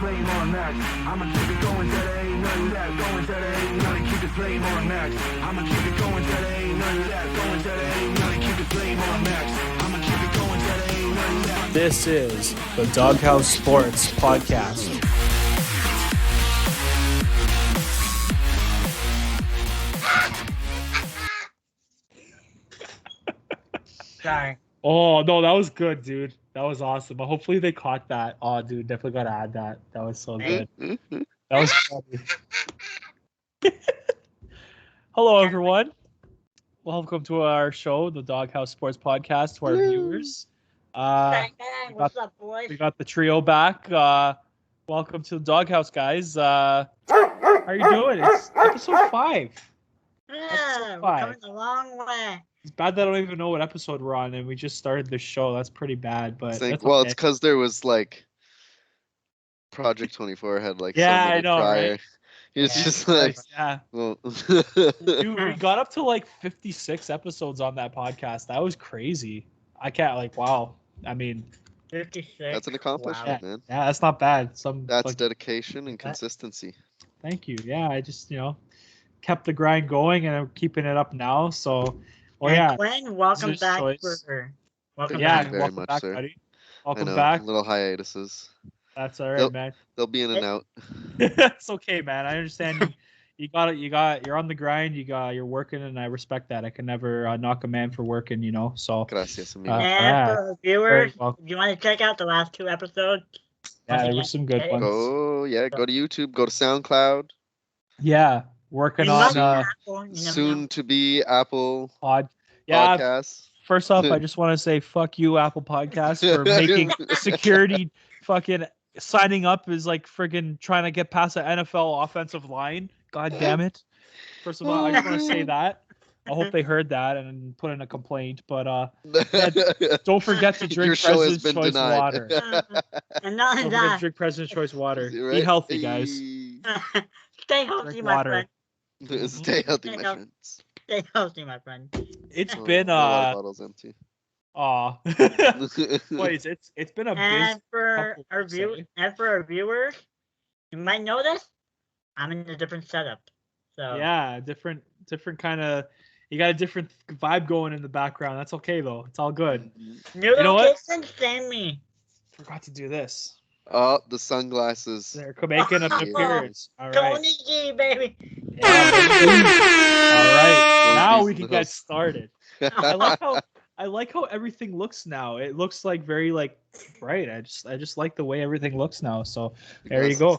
flame on max. I'ma keep it going till there ain't nothing left. Going till there ain't nothing, keep the flame on max. I'ma keep it going till there ain't nothing left. Going till there ain't nothing, keep the flame on max. I'ma keep it going till there ain't nothing left. This is the Dawghouse Sports Podcast. Sorry. Oh, no, that was good, dude. That was awesome. But hopefully they caught that. Oh, dude, definitely got to add that. That was so good. That was funny. Hello, everyone. Welcome to our show, the Dawghouse Sports Podcast, to our viewers. What's up, boys? We got the trio back. Welcome to the Dawghouse, guys. How are you doing? It's episode 5. Yeah, we're coming a long way. It's bad that I don't even know what episode we're on, and we just started the show. That's pretty bad, but that's well, okay. it's because there was like Project 24 had like Yeah, so many I know, prior. right? It's just like, yeah. well, Dude, we got up to like 56 episodes on that podcast. That was crazy. I can't wow. I mean, 56. that's an accomplishment, man. Yeah, that's not bad. That's dedication and consistency. Thank you. Yeah, I just kept the grind going, and I'm keeping it up now. So. Well, yeah. Quinn, welcome back. Welcome back, sir. buddy. Welcome I know, back. Little hiatuses. That's all right, man. They'll be in and out. It's okay, man. I understand. You're on the grind. You're working, and I respect that. I can never knock a man for working. So. Gracias, amigo. And for the viewers, if you want to check out the last 2 episodes. Yeah, there were some good ones. Go to YouTube. Go to SoundCloud. Yeah. Working on soon to be Apple Podcasts. First off, I just want to say fuck you, Apple Podcasts, for making security fucking signing up is like friggin' trying to get past the NFL offensive line. God damn it. First of all, I just want to say that. I hope they heard that and put in a complaint. But don't forget to drink President's Choice water. And not don't forget to drink President's Choice water. Right? Eat healthy, guys. Stay healthy, my friend. Stay healthy, my friends. Stay healthy, my friend. It's been bottles empty. Aw. Boys, it's been a and for our viewers, you might notice I'm in a different setup. So yeah, different kind of. You got a different vibe going in the background. That's okay though. It's all good. New location, send me. Forgot to do this. Oh, the sunglasses. They're making an appearance. All right. Tony G, baby. Yeah, all right. Now we can get started. I like how everything looks now. It looks like very bright. I just like the way everything looks now. So there you go.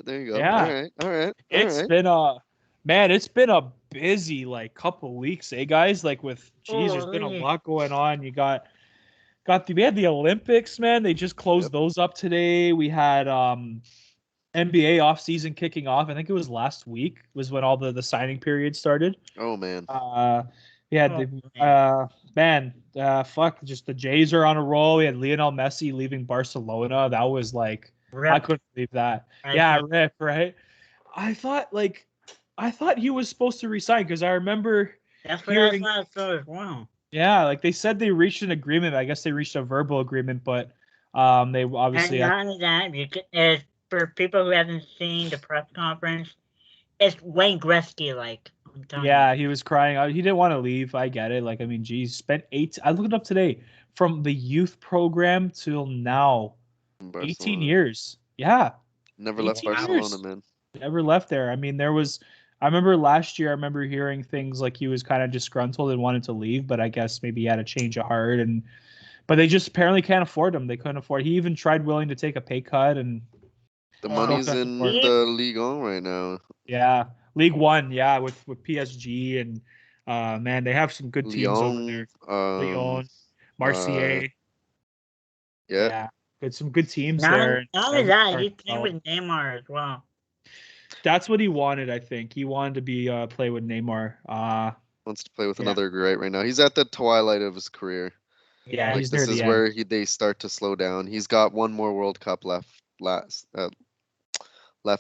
There you go. Yeah. All right. It's been a busy couple weeks, guys? There's been a lot going on. We had the Olympics, man. They just closed those up today. We had NBA offseason kicking off. I think it was last week was when all the signing period started. Oh man. We had just the Jays are on a roll. We had Lionel Messi leaving Barcelona. That was rip. I couldn't believe that. Rip, right? I thought he was supposed to resign because I remember hearing. Wow. Yeah, they said they reached an agreement. I guess they reached a verbal agreement, but they obviously. And not only that, for people who haven't seen the press conference, it's Wayne Gretzky Yeah, he was crying. He didn't want to leave. I get it. Geez, spent 8. I looked it up today from the youth program till now, Barcelona. 18 years. Yeah, never left Barcelona, man. Never left there. I remember last year. I remember hearing things like he was kind of disgruntled and wanted to leave, but I guess maybe he had a change of heart. But they just apparently can't afford him. They couldn't afford. He even tried willing to take a pay cut, and the money's in the Ligue 1 right now. Yeah, League One. Yeah, with PSG and man, they have some good teams over there. Lyon, Marseille. Yeah, some good teams there. Not only that, he's playing with Neymar as well. That's what he wanted, I think. He wanted to be play with Neymar. Wants to play with another great right now. He's at the twilight of his career. Yeah, he's this near is the where end. they start to slow down. He's got one more World Cup left in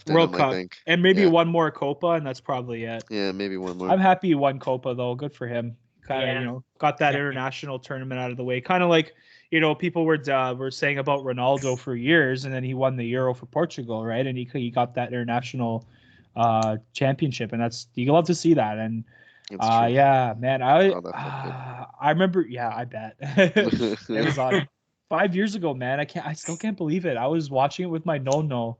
World him, Cup. I think. And maybe one more Copa, and that's probably it. Yeah, maybe one more. I'm happy he won Copa, though. Good for him. kind of got that international tournament out of the way. Kind of like people were saying about Ronaldo for years, and then he won the Euro for Portugal, right? And he got that international championship, and you love to see that. And yeah, man, I remember. Yeah, I bet it was on 5 years ago, man. I still can't believe it. I was watching it with my no,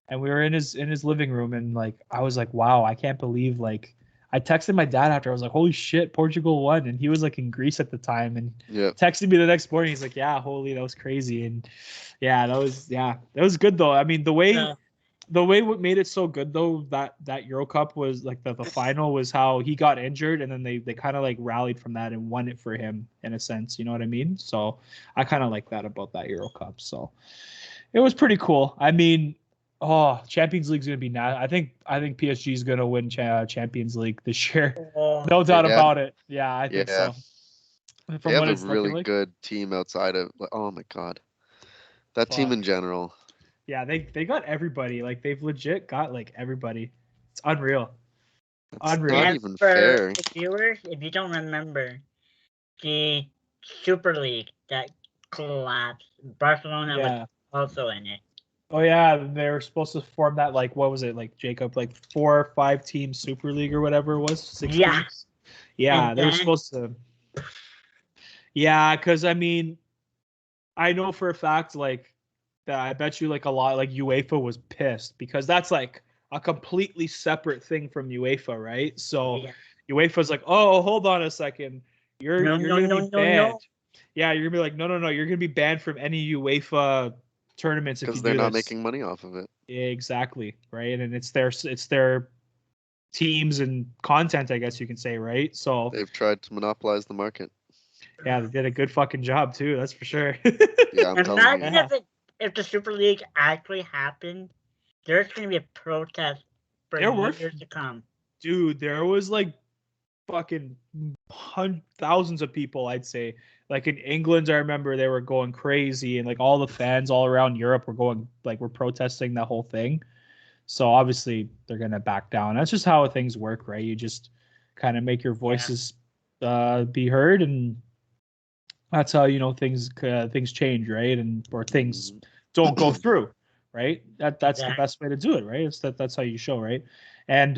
and we were in his living room, and like I was like, wow, I can't believe like. I texted my dad after. I was like, holy shit, Portugal won. And he was like in Greece at the time and texted me the next morning. He's like, yeah, holy, that was crazy. And that was good though. I mean, the way what made it so good though, that Euro Cup was like the final was how he got injured and then they kind of like rallied from that and won it for him in a sense. You know what I mean? So I kind of like that about that Euro Cup. So it was pretty cool. I mean, Champions League's gonna be now. I think PSG is gonna win Champions League this year, no doubt about it. Yeah, I think so. They have a really good team outside of. Oh my god, that team in general. Yeah, they got everybody. Like they've legit got like everybody. It's unreal. Unreal. Not even fair. Viewers, if you don't remember, the Super League that collapsed, Barcelona was also in it. Oh yeah, they were supposed to form that like what was it like Jacob like 4 or 5 team Super League or whatever it was. 6 teams. Yeah, they were supposed to. Yeah, because I mean, I know for a fact like that. I bet you like a lot like UEFA was pissed because that's like a completely separate thing from UEFA, right? So UEFA's like, oh, hold on a second, you're gonna be banned. No. Yeah, you're gonna be like, no, you're gonna be banned from any UEFA tournaments because they're not making money off of it. Yeah, exactly, right? And it's their teams and content, I guess you can say, right? So they've tried to monopolize the market. Yeah, they did a good fucking job too. That's for sure. Yeah, I'm telling you. If the Super League actually happened, there's going to be a protest for years to come. Dude, there was like fucking thousands of people, I'd say. Like in England, I remember they were going crazy, and like all the fans all around Europe were protesting that whole thing. So obviously they're gonna back down. That's just how things work, right? You just kind of make your voices be heard, and that's how things change, right? Or things don't go through, right? That's the best way to do it, right? That's how you show, right? And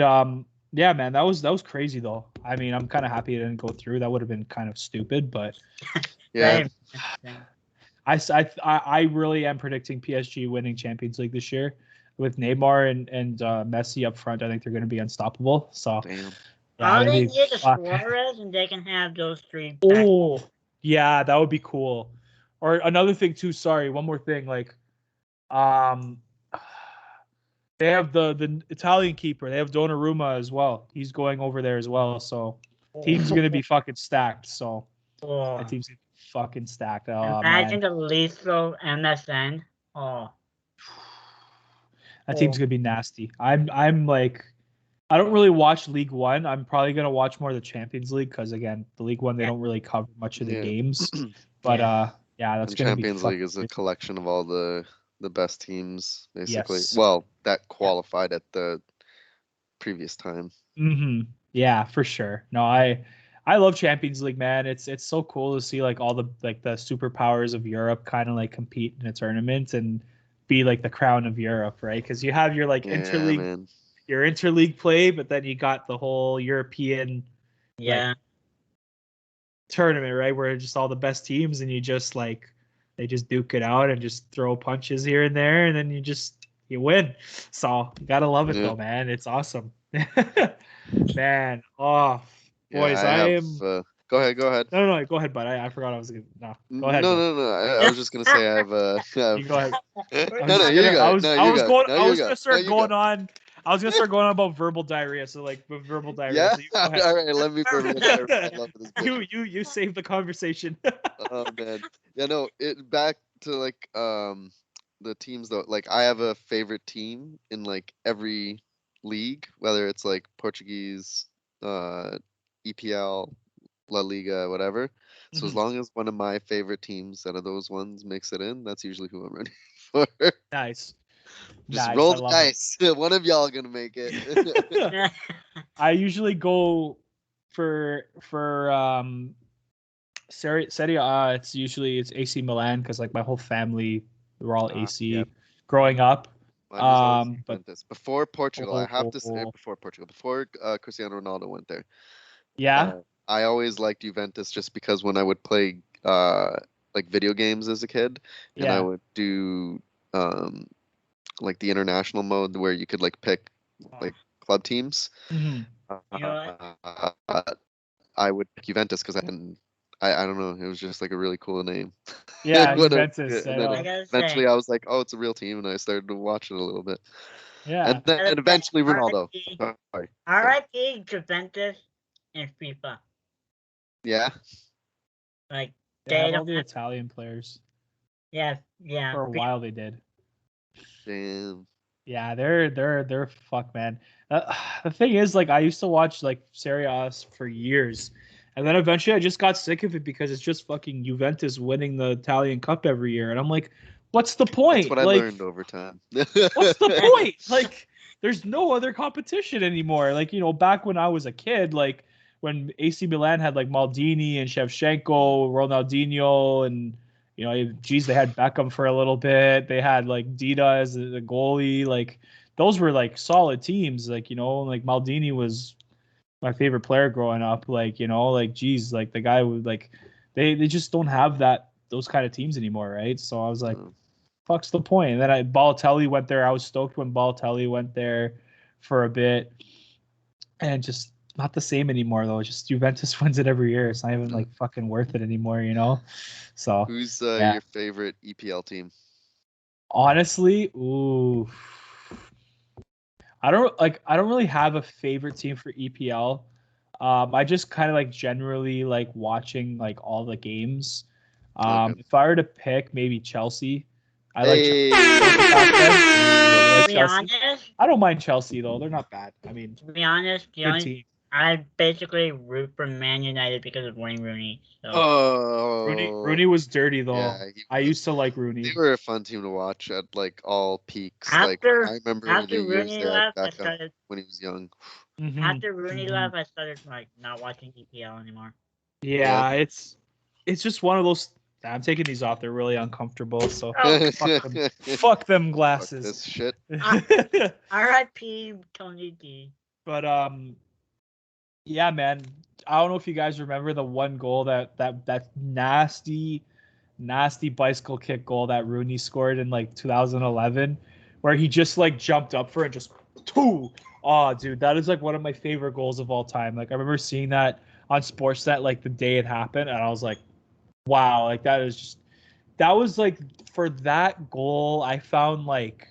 yeah, man, that was crazy though. I mean, I'm kind of happy it didn't go through. That would have been kind of stupid, but yeah. I really am predicting PSG winning Champions League this year with Neymar and Messi up front. I think they're going to be unstoppable. So all they need is Suarez, and they can have those 3. Oh, yeah, that would be cool. Or another thing too. Sorry, one more thing. Like, they have the Italian keeper. They have Donnarumma as well. He's going over there as well. So team's gonna be fucking stacked. So that team's gonna be fucking stacked. Oh, imagine the lethal MSN. Oh, that team's gonna be nasty. I'm like, I don't really watch League One. I'm probably gonna watch more of the Champions League because again, the League One they don't really cover much of the games. But that's gonna be. Champions League is a collection of all the best teams, basically. Yes. Well, that qualified at the previous time. Mm-hmm. Yeah, for sure. No, I love Champions League, man. It's so cool to see like all the superpowers of Europe kind of like compete in a tournament and be like the crown of Europe, right? Because you have your like interleague play, but then you got the whole European tournament, right? Where it's just all the best teams and you just like they just duke it out and just throw punches here and there, and then you win. So you gotta love it though, man. It's awesome, man. Oh, boys, Go ahead. No, go ahead, bud. I forgot I was gonna. No, go ahead. No. I was just gonna say I have. You go ahead. I was gonna start going on. I was gonna start going on about verbal diarrhea. So like with verbal diarrhea. Yeah. So all right. Let me verbal diarrhea. I love this. You saved the conversation. Oh man. Yeah. No. Back to like the teams though. Like I have a favorite team in like every league, whether it's like Portuguese, EPL, La Liga, whatever. So as long as one of my favorite teams out of those ones makes it in, that's usually who I'm rooting for. Nice. Just roll the dice. One of y'all gonna make it. I usually go Serie A, it's AC Milan because like my whole family we're all AC Yep. growing up. Mine was always But Juventus. Before Portugal, I have to say before Portugal, before Cristiano Ronaldo went there. Yeah. I always liked Juventus just because when I would play like video games as a kid, and I would do like the international mode where you could like pick like club teams. Mm-hmm. I would pick Juventus because I don't know, it was just like a really cool name. Yeah, Juventus. And then eventually I was like, oh, it's a real team, and I started to watch it a little bit. Yeah. And then eventually Ronaldo. Sorry. RIP Juventus and FIFA. Yeah. Like they have all the Italian players. Yeah. For a while they did. Damn. Yeah, they're fuck, man. The thing is, like, I used to watch like Serie A for years, and then eventually I just got sick of it because it's just fucking Juventus winning the Italian Cup every year, and I'm like, what's the point? That's what I learned over time. What's the point? Like, there's no other competition anymore. Like, you know, back when I was a kid, like when AC Milan had like Maldini and Shevchenko, Ronaldinho, and you know, geez, they had Beckham for a little bit. They had like Dida as the goalie. Like, those were like solid teams. Like, you know, like Maldini was my favorite player growing up. Like, you know, like, geez, like the guy would like, they just don't have those kind of teams anymore, right? So I was like, fuck's the point? And then Balotelli went there. I was stoked when Balotelli went there for a bit, and just not the same anymore though. Just Juventus wins it every year. It's not even like fucking worth it anymore, you know. So who's your favorite EPL team? Honestly, ooh, I don't really have a favorite team for EPL. I just kind of like generally like watching like all the games. If I were to pick, maybe Chelsea. I like Chelsea. I don't mind Chelsea though; they're not bad. I mean, to be honest, good team. I basically root for Man United because of Wayne Rooney. So. Oh, Rooney was dirty though. Yeah, I used to like Rooney. They were a fun team to watch at like all peaks. I remember the years there when he was young. Mm-hmm. After Rooney left, I started like not watching EPL anymore. Yeah, it's just one of those. I'm taking these off. They're really uncomfortable. So fuck them glasses. Fuck this shit. R.I.P. Tony D. But yeah, man. I don't know if you guys remember the one goal that nasty bicycle kick goal that Rooney scored in like 2011, where he just like jumped up for it, just oh, dude, that is like one of my favorite goals of all time. Like I remember seeing that on Sportsnet like the day it happened, and I was like, wow, like that was like for that goal, I found like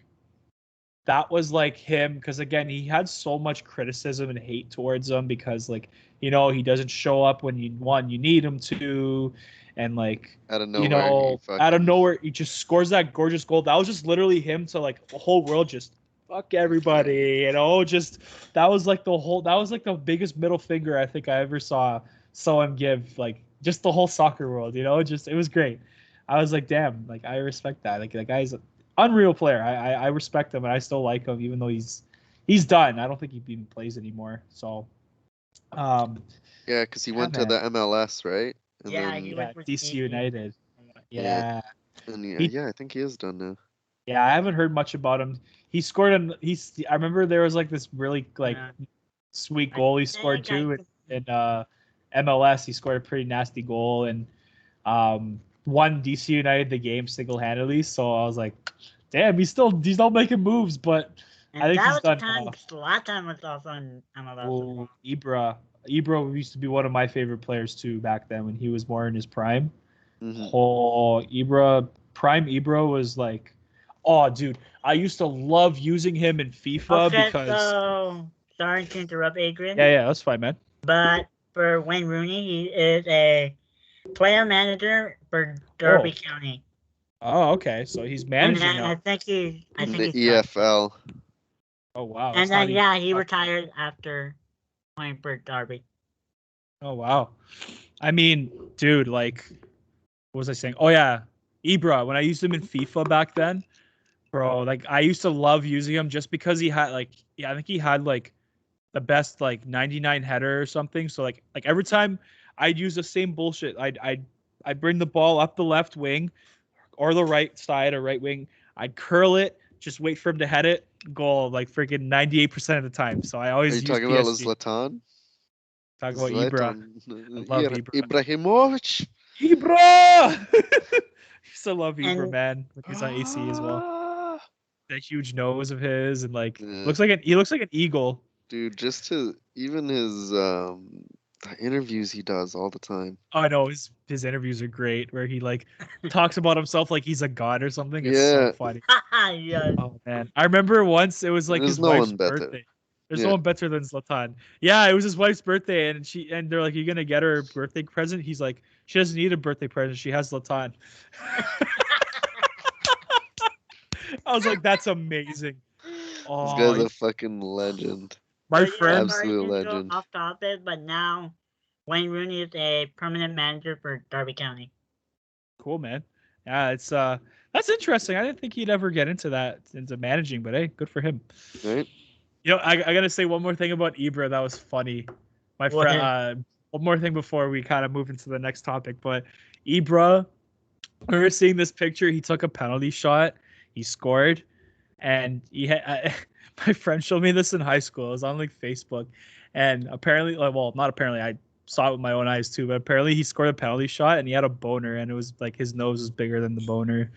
that was like him, because again, he had so much criticism and hate towards him because like, you know, he doesn't show up when you need him to, and like out of nowhere he just scores that gorgeous goal. That was just literally him to like the whole world just fuck everybody, you know, just that was like the biggest middle finger I think I ever saw someone give, like just the whole soccer world, you know, just it was great. I was like, damn, like I respect that. Like that guy's an unreal player. I respect him and I still like him even though he's done. I don't think he even plays anymore. So yeah, because he went to the MLS, right? And he went with DC United. Yeah. And I think he is done now. Yeah, I haven't heard much about him. He scored I remember there was like this really like sweet goal he scored too in MLS. He scored a pretty nasty goal and won DC United the game single-handedly. So I was like, damn, he's not making moves, but and I think he's done. Zlatan was also on MLS. Oh, Ibra used to be one of my favorite players too back then when he was more in his prime. Mm-hmm. Oh, Prime Ibra was like, oh, dude, I used to love using him in FIFA because. So, sorry to interrupt, Adrian. Yeah, that's fine, man. But for Wayne Rooney, he is a player manager for Derby County. Oh, okay. So he's managing. And I think he's the EFL. Oh wow. And then he retired after playing for Derby. Oh wow. I mean, dude, like, what was I saying? Oh yeah, Ibra. When I used him in FIFA back then, bro, like I used to love using him just because he had like, I think he had like the best like 99 header or something. So like every time I'd use the same bullshit. I'd bring the ball up the left wing or the right side or right wing. I'd curl it, just wait for him to head it, goal like freaking 98% of the time. So I always Are you use talking about PSG. Zlatan? Talk about Ibra. I love Ibra. Ibrahimovic. Ibra! Used to love Ibra, And- man. When he's on AC as well. That huge nose of his and like Yeah. he looks like an eagle. Dude, just even his interviews he does all the time. Oh, I know his interviews are great where he like talks about himself like he's a god or something. It's Yeah. so funny. Yes. Oh man. I remember once it was like There's his no wife's one better. birthday. There's Yeah. no one better than Zlatan. Yeah, it was his wife's birthday and they're like, "You gonna get her a birthday present?" He's like, "She doesn't need a birthday present. She has Zlatan." I was like, "That's amazing." This Oh, guy's a fucking legend. my So, yeah, friend. sorry Absolute to go legend. Off topic, but now Wayne Rooney is a permanent manager for Derby County. Cool, man. Yeah, it's that's interesting. I didn't think he'd ever get into managing, but hey, good for him. Right? You know, I gotta say one more thing about Ibra that was funny. My What? friend, one more thing before we kind of move into the next topic. But Ibra, we were seeing this picture. He took a penalty shot. He scored, and he had. My friend showed me this in high school. It was on like Facebook, and apparently, well, not apparently, I saw it with my own eyes too. But apparently, he scored a penalty shot, and he had a boner, and it was like his nose was bigger than the boner.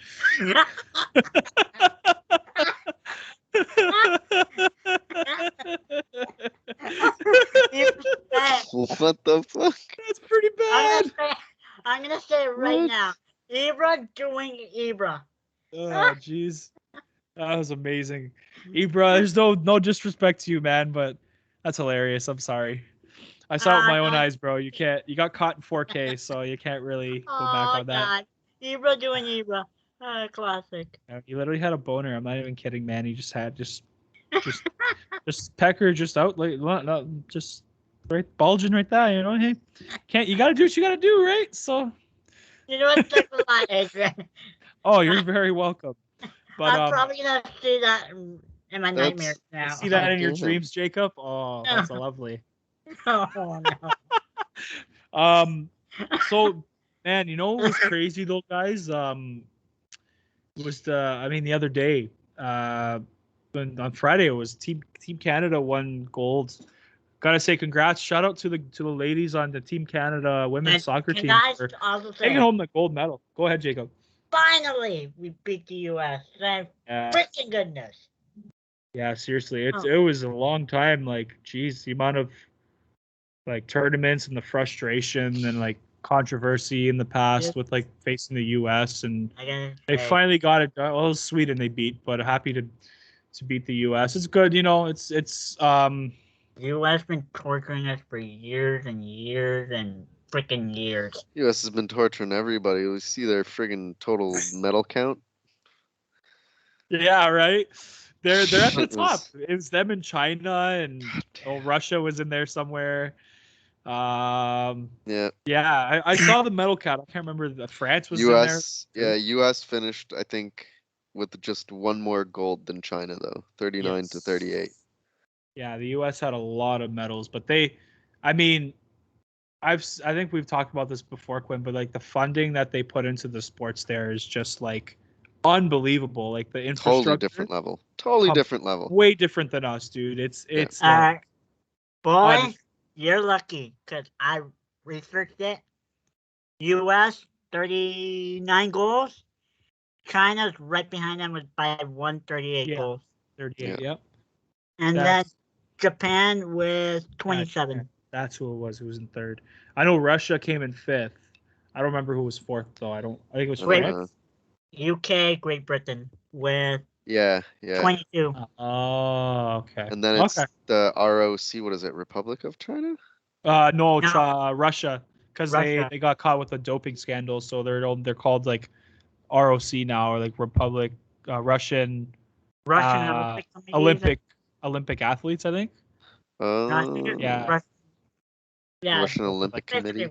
What the fuck? That's pretty bad. I'm gonna say it right What? now. Ibra doing Ibra. Oh, jeez. That was amazing. Ibra, there's no disrespect to you, man, but that's hilarious. I'm sorry. I saw it with my own eyes, bro. You got caught in 4K, so you can't really go back Oh on that. God, Ibra doing Ibra. Classic. He literally had a boner. I'm not even kidding, man. He just pecker just out like no, just right bulging right there, you know. Hey, you gotta do what you gotta do, right? So You know what? Thanks a lot, Adrian. oh, you're very welcome. But I'm probably gonna see that in my nightmares now. see that in your Mhm. dreams, Jacob. Oh, that's lovely. Oh no. So man, you know what was crazy though, guys? Was the other day, on Friday it was Team Canada won gold. Gotta say congrats, shout out to the ladies on the Team Canada women's soccer team for Also taking home the gold medal. Go ahead, Jacob. finally we beat the US. Thank freaking goodness. Yeah, seriously, it was a long time. Like, geez, the amount of like tournaments and the frustration and like controversy in the past with like facing the US, and they finally got it done. Well, it was Sweden they beat, but happy to beat the US. It's good, you know. It's the US been torturing us for years and years and freaking years. US has been torturing everybody. We see their friggin' total medal count. yeah, right. They're at the top. It was them in China, and Russia was in there somewhere. Yeah. Yeah, I saw the medal count. I can't remember. France was US, in there. yeah, US finished, I think, with just one more gold than China though, 39 to 38. Yeah, the US had a lot of medals, but I think we've talked about this before, Quinn, but like the funding that they put into the sports there is just like unbelievable. Like the infrastructure, Totally different level. Totally different level. way different than us, dude. It's Boy, you're lucky because I researched it. US 39 goals. China's right behind them with by 138 goals. 38, yep. And then Japan with 27. That's who it was. Who was in third? I know Russia came in fifth. I don't remember who was fourth though. I think it was France. UK, Great Britain with 22. Oh, okay. And then it's the ROC. What is it? Republic of China? No, Russia, because they got caught with a doping scandal, so they're called like ROC now, or like Republic Russian Olympic athleists, I think. Yeah. Russian Olympic Committee.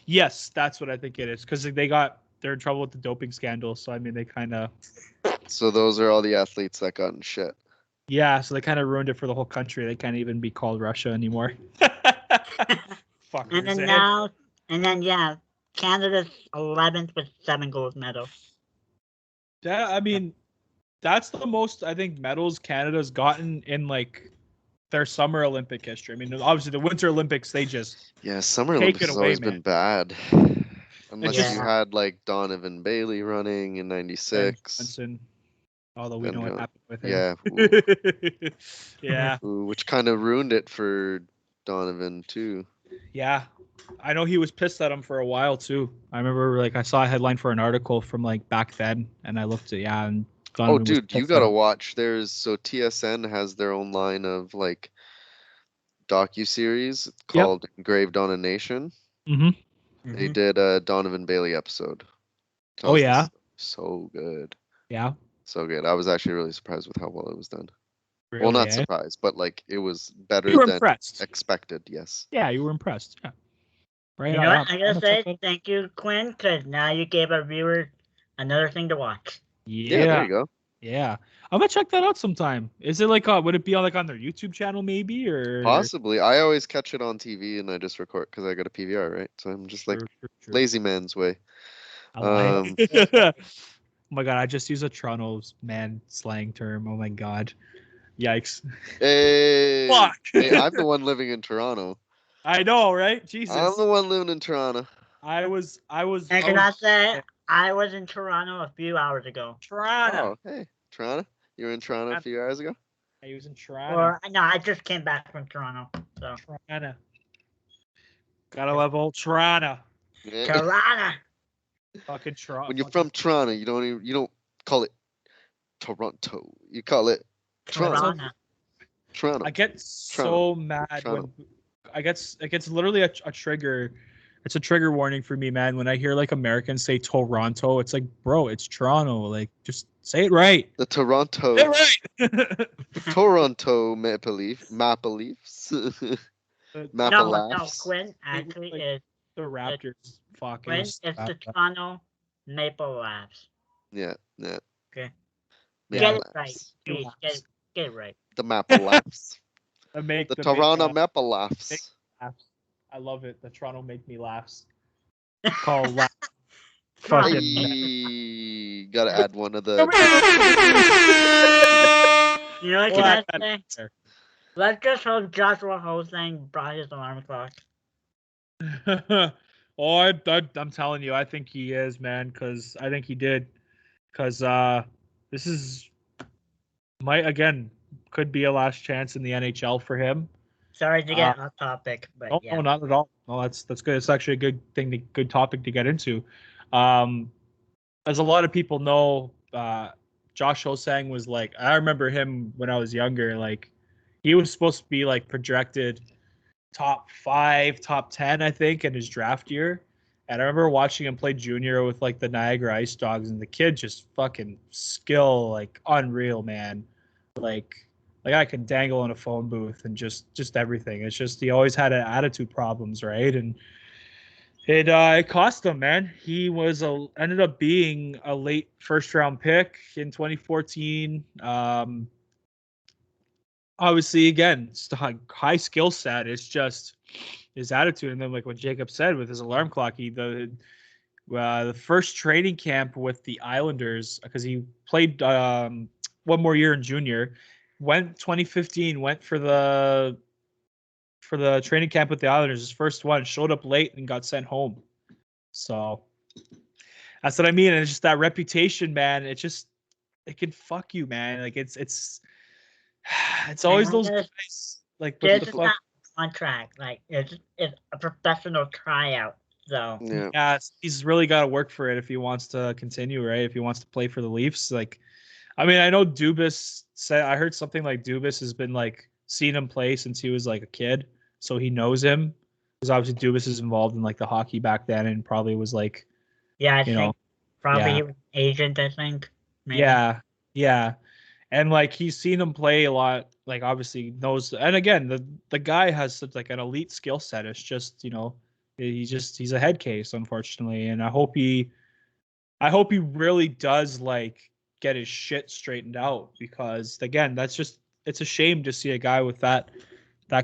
Yes, that's what I think it is, because they're in trouble with the doping scandal. So I mean, they kind of. So those are all the athletes that got in shit. Yeah, so they kind of ruined it for the whole country. They can't even be called Russia anymore. And then Fuckers. yeah, Canada's 11th with 7 gold medals. Yeah, I mean, that's the most I think medals Canada's gotten in like their summer Olympic history. I mean, obviously the Winter Olympics they just Summer take Olympics it has away, always man. been bad. Unless just- you had like Donovan Bailey running in '96. Johnson, although we Ben know what Johnson. happened with him. Yeah. Yeah. Ooh, which kind of ruined it for Donovan too. Yeah. I know he was pissed at him for a while too. I remember like I saw a headline for an article from like back then and I looked at and Donovan was Dude, you pissed at gotta him. watch. So TSN has their own line of like docu-series called Engraved on a Nation. Mm-hmm. They did a Donovan Bailey episode. Oh yeah. So good. Yeah. So good. I was actually really surprised with how well it was done. Really, Well, not surprised, but like it was better you were than impressed. expected. Yes. Yeah, you were impressed. Yeah. Right. You know what? I gotta say thank you, Quinn, because now you gave our viewers another thing to watch. Yeah, there you go. Yeah, I'm gonna check that out sometime. Is it like would it be on like on their YouTube channel maybe or Possibly? I always catch it on TV and I just record because I got a PVR, right? So I'm just like True. lazy man's way. I like it. Oh my god, I just used a Toronto man slang term. Oh my god, yikes! Hey, Fuck! Hey, I'm the one living in Toronto. I know, right? Jesus. I'm the one living in Toronto. I was. And can I say I was in Toronto a few hours ago. Toronto. Oh, hey, Toronto. You were in Toronto a few hours ago? I was in Toronto. Or no, I just came back from Toronto. So Toronto. Gotta love old Toronto. Yeah. Toronto. Fucking Toronto. When you're from Toronto, you don't call it Toronto. You call it Toronto. Toronto. I get so mad when it gets literally a trigger. It's a trigger warning for me, man. When I hear like Americans say Toronto, it's like, bro, it's Toronto. Like, just say it right. The Toronto. Say it right. Toronto Maple Leafs. No, Quinn actually is the Raptors. Fuck. Quinn, it's the Toronto Maple Leafs. Yeah. Okay. Maple Get it Leafs. right. Please, get it right. The Maple Leafs. The Toronto Maple Leafs. I love it. The Toronto make me laughs. Call laugh. Fucking gotta add one of the. You know what can I say? Let's just hope Joshua Hosang brought his alarm clock. I'm telling you, I think he is, man. Because I think he did. Because this is could be a last chance in the NHL for him. Sorry to get off topic, but no, not at all. No, that's good. It's actually a good topic to get into. As a lot of people know, Josh Hosang was like, I remember him when I was younger. Like, he was supposed to be like projected top 5, top 10, I think, in his draft year. And I remember watching him play junior with like the Niagara Ice Dogs, and the kid just fucking skill, like unreal, man. Like I can dangle in a phone booth and just everything. It's just he always had attitude problems, right? And it cost him, man. He was ended up being a late first round pick in 2014. Obviously, again, it's the high skill set. It's just his attitude, and then like what Jacob said with his alarm clock, the first training camp with the Islanders, because he played one more year in junior. 2015 went for the training camp with the Islanders, his first one, showed up late and got sent home. So that's what I mean. And it's just that reputation, man. It can fuck you, man. Like it's always those guys like the fuck contract. Like it's a professional tryout. So yeah, he's really got to work for it if he wants to continue, right? If he wants to play for the Leafs, like. I mean, I know Dubas said, I heard something like Dubas has been like seeing him play since he was like a kid. So he knows him because obviously Dubas is involved in like the hockey back then and probably was like, I think probably he was agent, I think. Maybe. Yeah. And like he's seen him play a lot, like obviously knows. And again, the guy has such like an elite skill set. It's just, he's a head case, unfortunately. And I hope he really does like get his shit straightened out, because again, that's just it's a shame to see a guy with that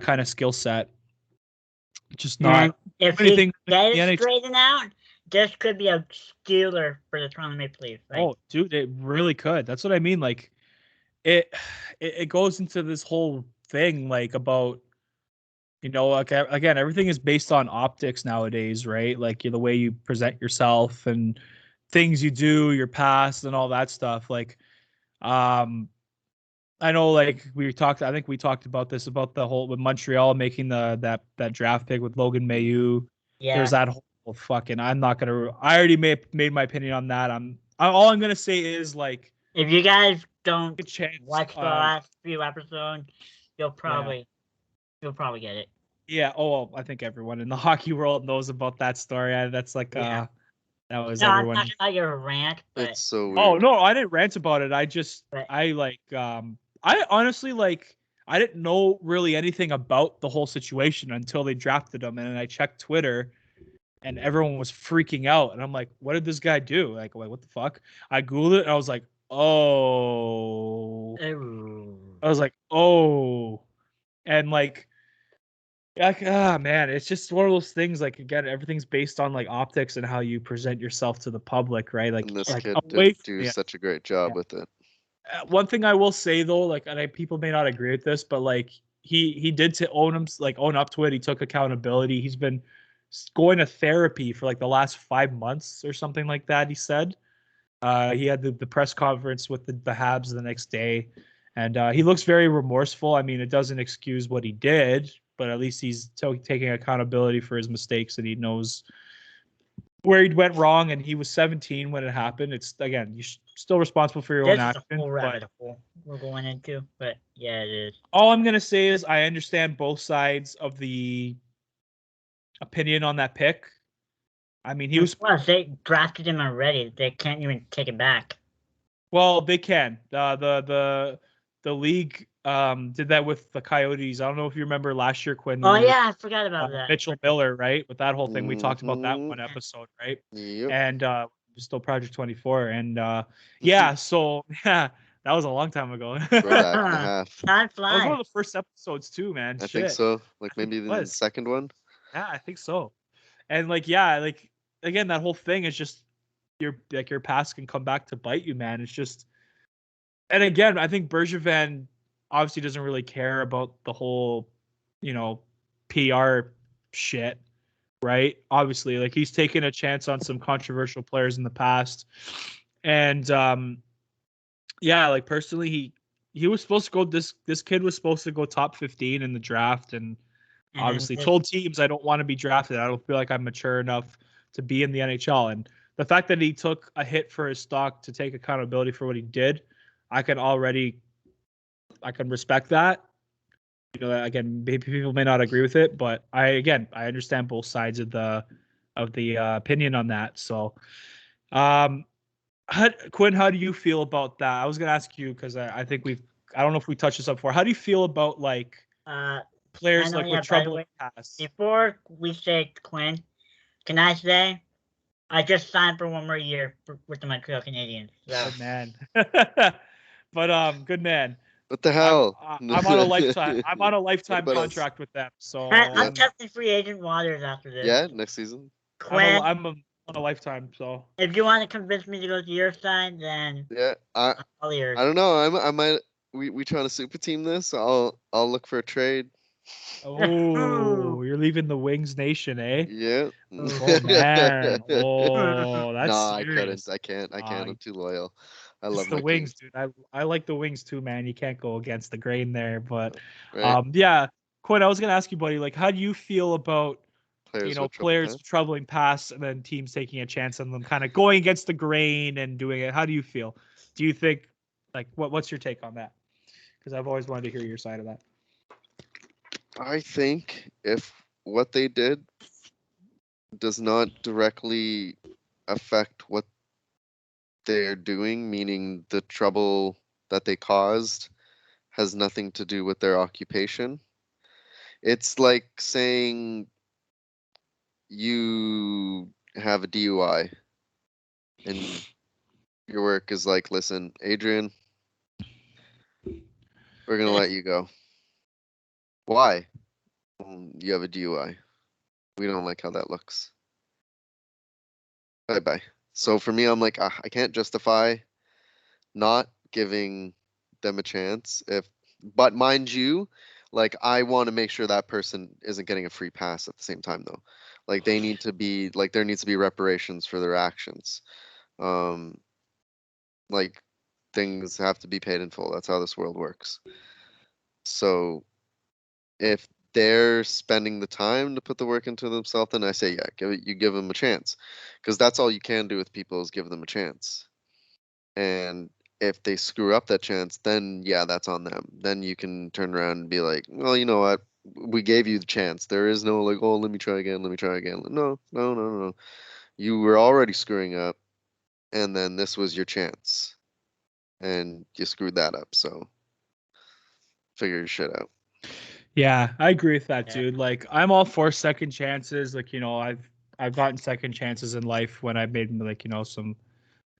kind of skill set just And not if anything he gets straightened out, this could be a stealer for the Toronto Maple Leafs. Like, oh, dude, it really could. That's what I mean. Like, it goes into this whole thing, like, about, you know, like, again, everything is based on optics nowadays, right? Like, the way you present yourself and things you do, your past, and all that stuff. Like, I know, like, I think we talked about this, about the whole with Montreal making that draft pick with Logan Mailloux. yeah. There's that whole fucking. I already made my opinion on that. All I'm gonna say is, like, if you guys don't chance, watch the last few episodes, you'll probably get it. Yeah. Oh, well, I think everyone in the hockey world knows about that story. That's like that was No, everyone. I'm talking about your rant, but It's so weird. Oh no, I didn't rant about it. But- I honestly, like, I didn't know really anything about the whole situation until they drafted him, and I checked Twitter, and everyone was freaking out, and I'm like, what did this guy do? Like what the fuck? I googled it, and I was like, oh, and like, man, it's just one of those things. Like, again, everything's based on, like, optics and how you present yourself to the public, right? Like, And this like, kid away did do such a great job with it. one thing I will say, though, like, and people may not agree with this, but, like, he did to own up to it. He took accountability. He's been going to therapy for, like, the last 5 months or something like that. He said he had the press conference with the Habs the next day, and he looks very remorseful. I mean, it doesn't excuse what he did, but at least he's taking accountability for his mistakes, and he knows where he went wrong. And he was 17 when it happened. It's, again, you're still responsible for your own actions. This is a full rabbit hole we're going into, but yeah, it is. All I'm gonna say is I understand both sides of the opinion on that pick. I mean, he was. Plus, they drafted him already. They can't even take it back. Well, they can. The league did that with the Coyotes. I don't know if you remember last year, Quinn. Oh yeah, I forgot about that. Mitchell Miller, right? With that whole thing, we talked about that one episode, right? Yep. And still Project 24, and yeah, so yeah, that was a long time ago. Back and a half. Time That was one flies. of the first episodes too, man. I Shit. think so. Like, maybe it the was. second one. Yeah, I think so. And, like, yeah, like, again, that whole thing is just your past can come back to bite you, man. It's just, and again, I think Bergevin obviously doesn't really care about the whole, you know, PR shit, right? Obviously, like, he's taken a chance on some controversial players in the past, and yeah, like, personally, he was supposed to go. This kid was supposed to go top 15 in the draft, and obviously told teams, I don't want to be drafted. I don't feel like I'm mature enough to be in the NHL. And the fact that he took a hit for his stock to take accountability for what he did, I can respect that. You know, again, maybe people may not agree with it, but I understand both sides of the opinion on that. So, Quinn, how do you feel about that? I was going to ask you, because I think I don't know if we touched this up before. How do you feel about, like, players like with trouble pass? Before we say Quinn, can I say I just signed for one more year with the Montreal Canadiens. So. Good man. But good man. What the hell? I'm on a lifetime. I'm on a lifetime contract with them. So I'm testing free agent waters after this. Yeah, next season. Quinn, I'm on a lifetime. So if you want to convince me to go to your side, then yeah, I don't know. I might. We trying to super team this. I'll look for a trade. Oh, you're leaving the Wings Nation, eh? Yeah. Oh man. Oh, that's serious. I can't. I'm too loyal. I love the Wings, Kings. dude. I like the Wings too, man. You can't go against the grain there. But Right. yeah. Quinn, I was gonna ask you, buddy, like, how do you feel about players troubling past and then teams taking a chance on them, kind of going against the grain and doing it? How do you feel? Do you think, like, what's your take on that? Because I've always wanted to hear your side of that. I think if what they did does not directly affect what they're doing, meaning the trouble that they caused has nothing to do with their occupation. It's like saying you have a DUI and your work is like, listen, Adrian, We're gonna let you go. Why? You have a DUI. We don't like how that looks. Bye. So for me, I'm like, I can't justify not giving them a chance. But mind you, like I want to make sure that person isn't getting a free pass at the same time, though. Like they need to be like there needs to be reparations for their actions. Like things have to be paid in full. That's how this world works. So if they're spending the time to put the work into themselves, then I say, yeah, give them a chance, because that's all you can do with people is give them a chance. And if they screw up that chance, then yeah, that's on them. Then you can turn around and be like, well, you know what? We gave you the chance. There is no like, oh, let me try again. No. You were already screwing up, and then this was your chance, and you screwed that up. So figure your shit out. Yeah, I agree with that, dude. Like, I'm all for second chances. Like, I've gotten second chances in life when I've made like, some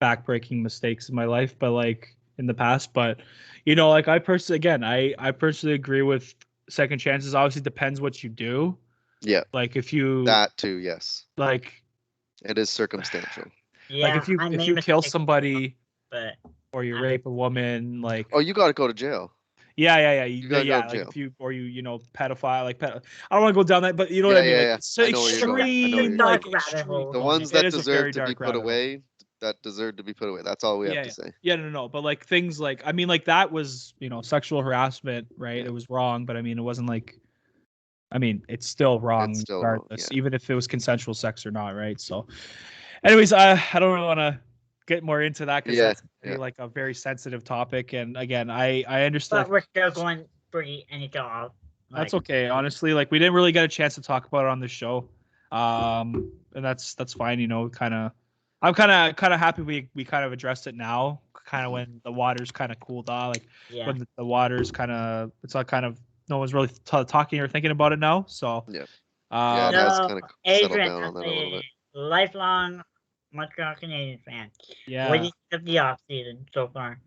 backbreaking mistakes in my life, but like in the past. But like I personally agree with second chances. Obviously, depends what you do. Yeah. Like if you that too, yes. Like it is circumstantial. Yeah, like if you kill somebody, but or you rape a woman, like you got to go to jail. Yeah. You gotta go to like jail. if you pedophile, like I don't want to go down that, but you know what I mean. Yeah. Like it's extreme, like extreme. The ones that deserve to be put hole. away, That's all we have to say. Yeah, no. But like things like, I mean, like that was, sexual harassment, right? Yeah. It was wrong, but I mean, it wasn't like, I mean, it's still wrong It's still regardless, wrong, yeah. even if it was consensual sex or not, right? So, anyways, I don't really want to get more into that because that's like a very sensitive topic. And again, I understand. But we're still going pretty NHL. That's okay, honestly. Like we didn't really get a chance to talk about it on the show, and that's fine. I'm kind of happy we kind of addressed it now, kind of when the waters kind of cooled off. Like when the waters it's all kind of no one's really talking or thinking about it now. So it has kind of settled Adrian, down on that a little bit. Lifelong Montreal Canadiens fan. Yeah. What do you think of the off season so far?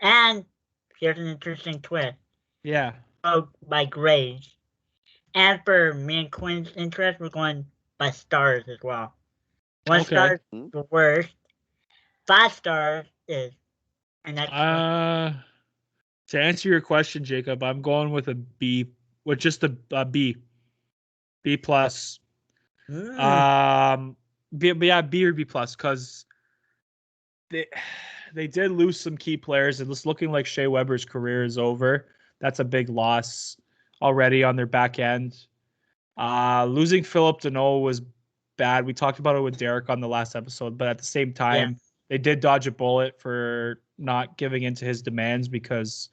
And here's an interesting twist. Yeah. By grades. And for me and Quinn's interest, we're going by stars as well. 1 star is the worst. 5 stars is an excellent. To answer your question, Jacob, I'm going with a B, with just a B. B plus. B or B plus, because they did lose some key players, and it's looking like Shea Weber's career is over. That's a big loss already on their back end. Losing Philip Deneau was bad. We talked about it with Derek on the last episode, but at the same time, they did dodge a bullet for not giving in to his demands, because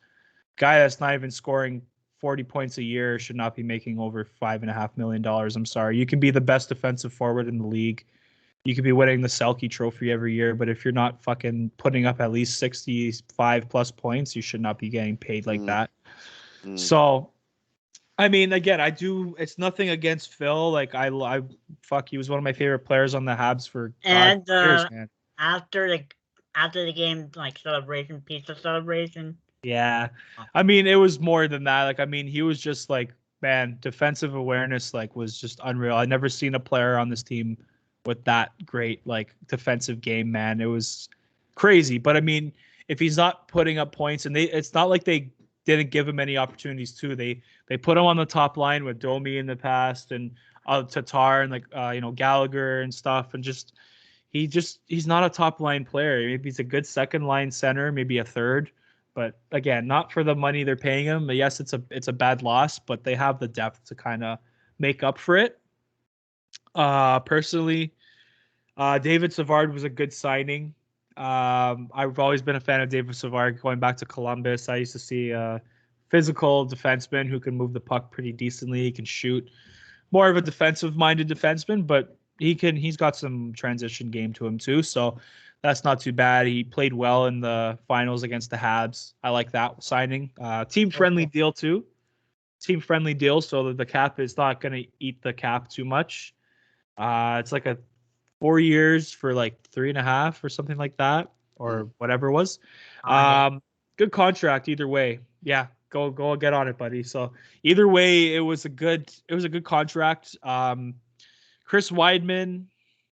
guy that's not even scoring 40 points a year should not be making over $5.5 million. I'm sorry. You can be the best defensive forward in the league. You could be winning the Selke trophy every year, but if you're not fucking putting up at least 65 plus points, you should not be getting paid like that. So, I mean, again, it's nothing against Phil. Like he was one of my favorite players on the Habs for years, man. After the game, like pizza celebration. Yeah. I mean, it was more than that. Like, I mean, he was just like, man, defensive awareness, like, was just unreal. I'd never seen a player on this team with that great, like, defensive game, man. It was crazy. But I mean, if he's not putting up points, and it's not like they didn't give him any opportunities too. They put him on the top line with Domi in the past, and Tatar, and like Gallagher and stuff, and he's not a top line player. Maybe he's a good second line center, maybe a third. But again, not for the money they're paying him. Yes, it's a bad loss, but they have the depth to kind of make up for it. Personally, David Savard was a good signing. I've always been a fan of David Savard going back to Columbus. I used to see a physical defenseman who can move the puck pretty decently. He can shoot. More of a defensive-minded defenseman, but he's got some transition game to him too. So that's not too bad. He played well in the finals against the Habs. I like that signing. Team-friendly deal too. Team-friendly deal, so that the cap is not going to eat the cap too much. It's like 4 years for like 3.5 or something like that, or whatever it was. Good contract either way. Yeah, go get on it, buddy. So either way, it was a good contract. Chris Weidman,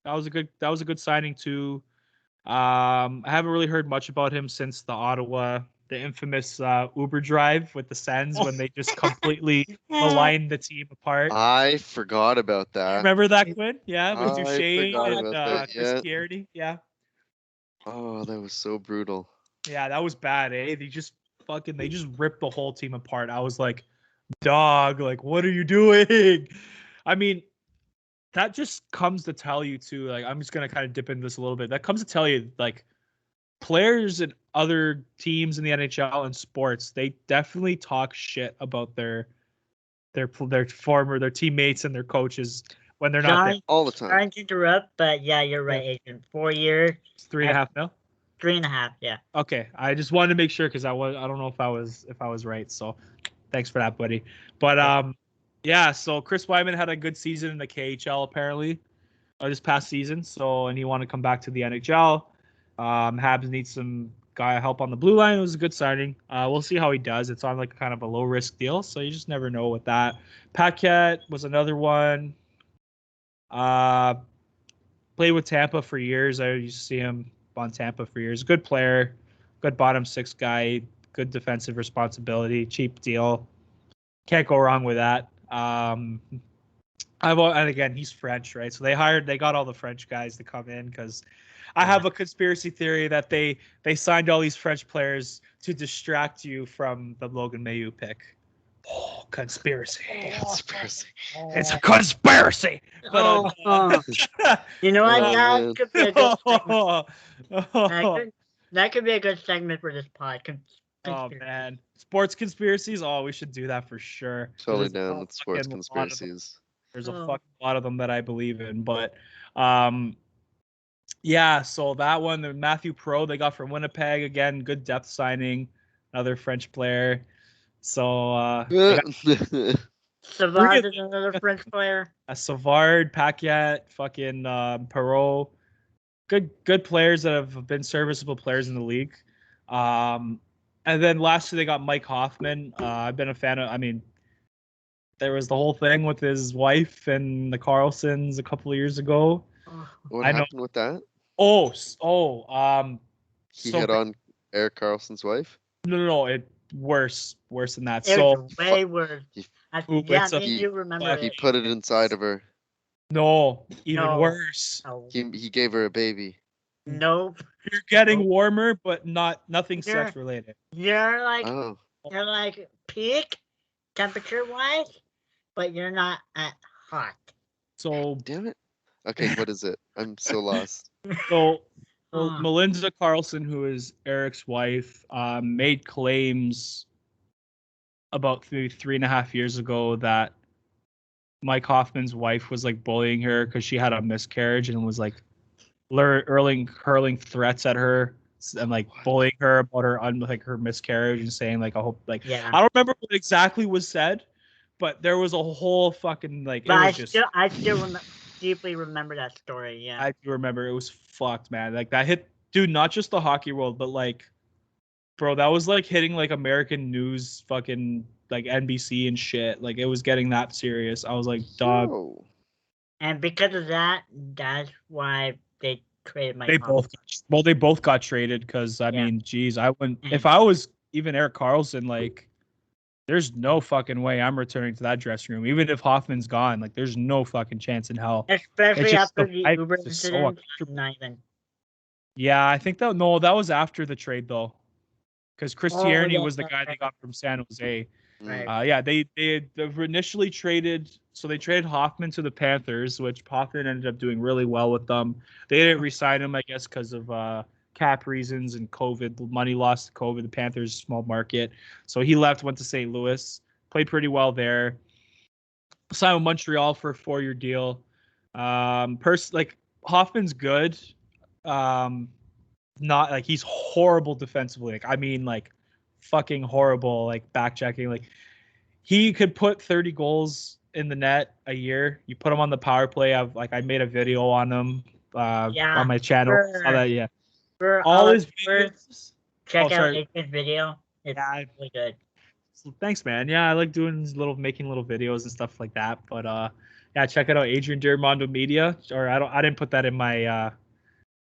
that was a good signing too. I haven't really heard much about him since the infamous Uber drive with the Sens when they just completely maligned the team apart. I forgot about that. Remember that, Quinn? Yeah, with I Duchesne forgot and about that, Chris yeah. Kierme. Yeah. Oh, that was so brutal. Yeah, that was bad, eh? They just ripped the whole team apart. I was like, dog, like, what are you doing? I mean, that just comes to tell you too, like, I'm just gonna kind of dip into this a little bit. That comes to tell you, like, players and other teams in the NHL and sports, they definitely talk shit about their teammates and their coaches when they're not there all the time. Trying to interrupt, but yeah, you're right, Adrian. 4 years. It's 3.5 mil. 3.5, yeah. Okay, I just wanted to make sure because I don't know if I was right. So, thanks for that, buddy. But yeah. So Chris Weidman had a good season in the KHL apparently, this past season. So, and he wanted to come back to the NHL. Habs needs some guy help on the blue line. It was a good signing. We'll see how he does. It's on like kind of a low risk deal, so you just never know with that. Paquette was another one. Played with Tampa for years. I used to see him on Tampa for years. Good player, good bottom six guy, good defensive responsibility, cheap deal. Can't go wrong with that. And again, he's French, right? So they got all the French guys to come in because I have a conspiracy theory that they signed all these French players to distract you from the Logan Mailloux pick. Oh, conspiracy. It's a conspiracy. But, you know what? That could be a good segment for this pod. Oh man, sports conspiracies. Oh, we should do that for sure. Totally down with sports conspiracies. There's a fucking lot of them that I believe in, but yeah. So that one, the Matthew Pro they got from Winnipeg again, good depth signing, another French player. So Savard is another French player. Savard, Paquette, fucking Perot. Good players that have been serviceable players in the league. And then lastly, they got Mike Hoffman. I've been a fan of. I mean, there was the whole thing with his wife and the Carlsons a couple of years ago. What happened with that? He hit on Erik Karlsson's wife. No. Worse than that. It was way worse. You remember he put it inside of her. No, even worse. No. He gave her a baby. Nope. You're getting warmer, but nothing sex related. You're like peak temperature wise, but you're not at hot. So damn it. Okay, what is it? I'm so lost. So Melinda Carlsson, who is Eric's wife, made claims about 3.5 years ago that Mike Hoffman's wife was like bullying her because she had a miscarriage and was like hurling threats at her and like bullying her about her miscarriage and saying like I hope I don't remember what exactly was said, but there was a whole fucking like. But I still deeply remember that story. Yeah, I do remember. It was fucked, man. Like that hit, dude. Not just the hockey world, but like, bro, that was like hitting like American news, fucking like NBC and shit. Like it was getting that serious. I was like, dog. Whoa. And because of that, that's why they traded Mike. They both got traded because I mean, geez, I wouldn't. If I was even Erik Karlsson, like, there's no fucking way I'm returning to that dressing room. Even if Hoffman's gone, like, there's no fucking chance in hell. Especially after the Uber incident. Yeah, I think that was after the trade though, because Chris Kierme was the guy they got from San Jose. Right. They initially traded. So they traded Hoffman to the Panthers, which Hoffman ended up doing really well with them. They didn't re-sign him, I guess, because of cap reasons and COVID, money lost to COVID. The Panthers, small market. So he left, went to St. Louis, played pretty well there. Signed with Montreal for a 4-year deal. Like Hoffman's good. Not like he's horrible defensively. Like, I mean, like fucking horrible, like back checking. Like he could put 30 goals in the net a year. You put him on the power play. I made a video on him on my channel. For all his videos. Check out his video. It's really good. Thanks, man. Yeah, I like doing making little videos and stuff like that. But yeah, check it out, Adrian Diarmando Media. Or I didn't put that in my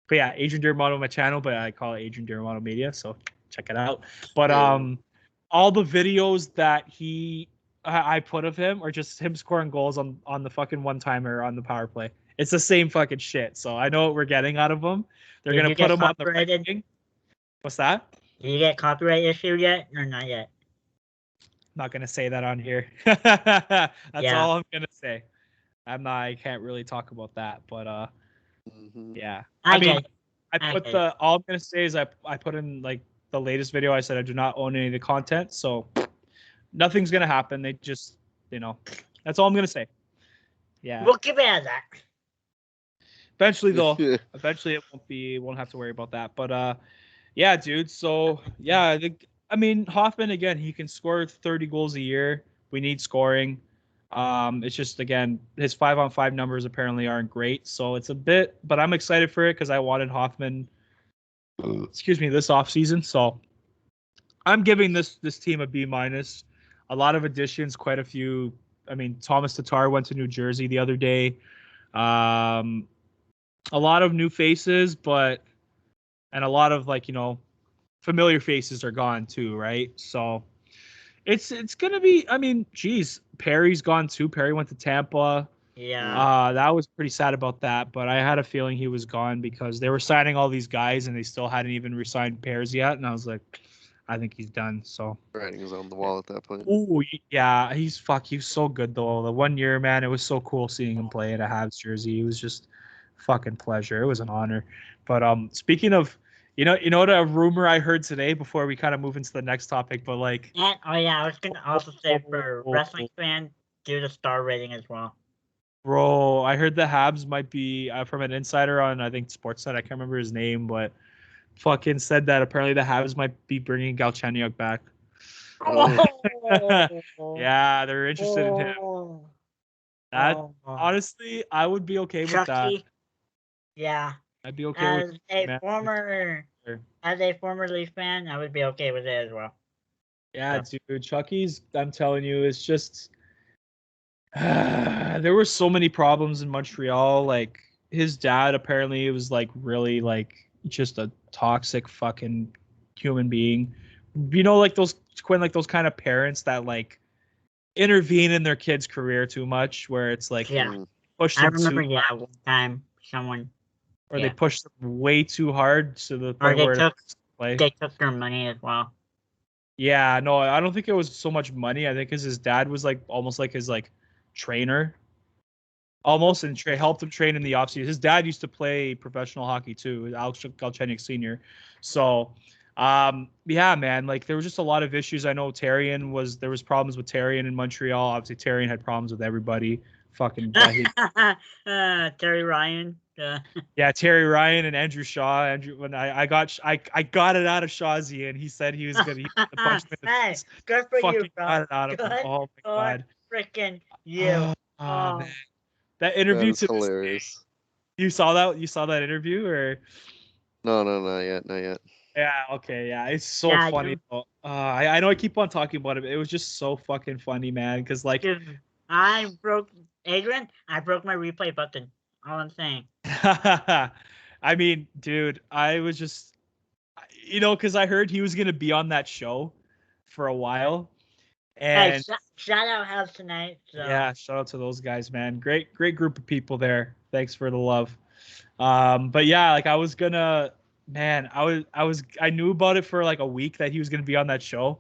but yeah, Adrian Diarmando my channel, but I call it Adrian Diarmando Media, so check it out. But all the videos that I put of him are just him scoring goals on the fucking one timer on the power play. It's the same fucking shit. So I know what we're getting out of him. They're gonna put him on the ranking. What's that? Did you get copyright issue yet or not yet? Not gonna say that on here. That's all I'm gonna say. I can't really talk about that, but yeah. I mean, all I'm gonna say is I put in like the latest video. I said I do not own any of the content, so nothing's gonna happen. They just, that's all I'm gonna say. Yeah. We'll keep it as that. Eventually, though, it won't have to worry about that. But yeah, dude. So yeah, I mean, Hoffman again. He can score 30 goals a year. We need scoring. It's just, again, his 5-on-5 numbers apparently aren't great, so it's a bit. But I'm excited for it because I wanted Hoffman. This offseason. So I'm giving this team a B-. A lot of additions, quite a few. I mean, Thomas Tatar went to New Jersey the other day. A lot of new faces, and a lot of familiar faces are gone too, right? So it's gonna be. I mean, geez, Perry's gone too. Perry went to Tampa. Yeah. That was pretty sad about that, but I had a feeling he was gone because they were signing all these guys and they still hadn't even re-signed Pears yet, and I was like, I think he's done. So writing was on the wall at that point. Oh yeah, he was so good though. The 1 year, man, it was so cool seeing him play in a Habs jersey. It was just fucking pleasure. It was an honor. But speaking of, the rumor I heard today before we kind of move into the next topic, but I was gonna also say for wrestling fan, do the star rating as well. Bro, I heard the Habs might be from an insider on, I think, Sportsnet. I can't remember his name, but fucking said that apparently the Habs might be bringing Galchenyuk back. Yeah, they're interested in him. Honestly, I would be okay with that. Yeah. I'd be okay with as a former Leaf fan, I would be okay with it as well. Yeah, dude, Chucky's, I'm telling you, it's just there were so many problems in Montreal. Like, his dad apparently was really just a toxic fucking human being. Those those kind of parents that intervene in their kid's career too much, where it's push them. I remember one time someone. Or they pushed them way too hard to the point where they took their money as well. Yeah, no, I don't think it was so much money. I think because his dad was almost like his trainer, almost, and helped him train in the offseason. His dad used to play professional hockey too, Alex Galchenyuk Sr. So, yeah, man, there was just a lot of issues. I know there was problems with Therrien in Montreal. Obviously, Therrien had problems with everybody. Fucking Terry Ryan. Yeah, Terry Ryan and Andrew Shaw. When I got it out of Shawzy, and he said he was gonna punch me in the face. Good for you, bro. Got it out of him. Oh my god. Freaking you. Man. That interview that was hilarious. You saw that interview or? No, not yet. Yeah, okay, yeah. It's so funny though. I know I keep on talking about it, but it was just so fucking funny, man. Because I broke my replay button. All I'm saying. I mean, dude, I was just, because I heard he was gonna be on that show for a while, and hey, shout out Habs tonight. So. Yeah, shout out to those guys, man. Great group of people there. Thanks for the love. But yeah, I was gonna, man, I knew about it for a week that he was gonna be on that show.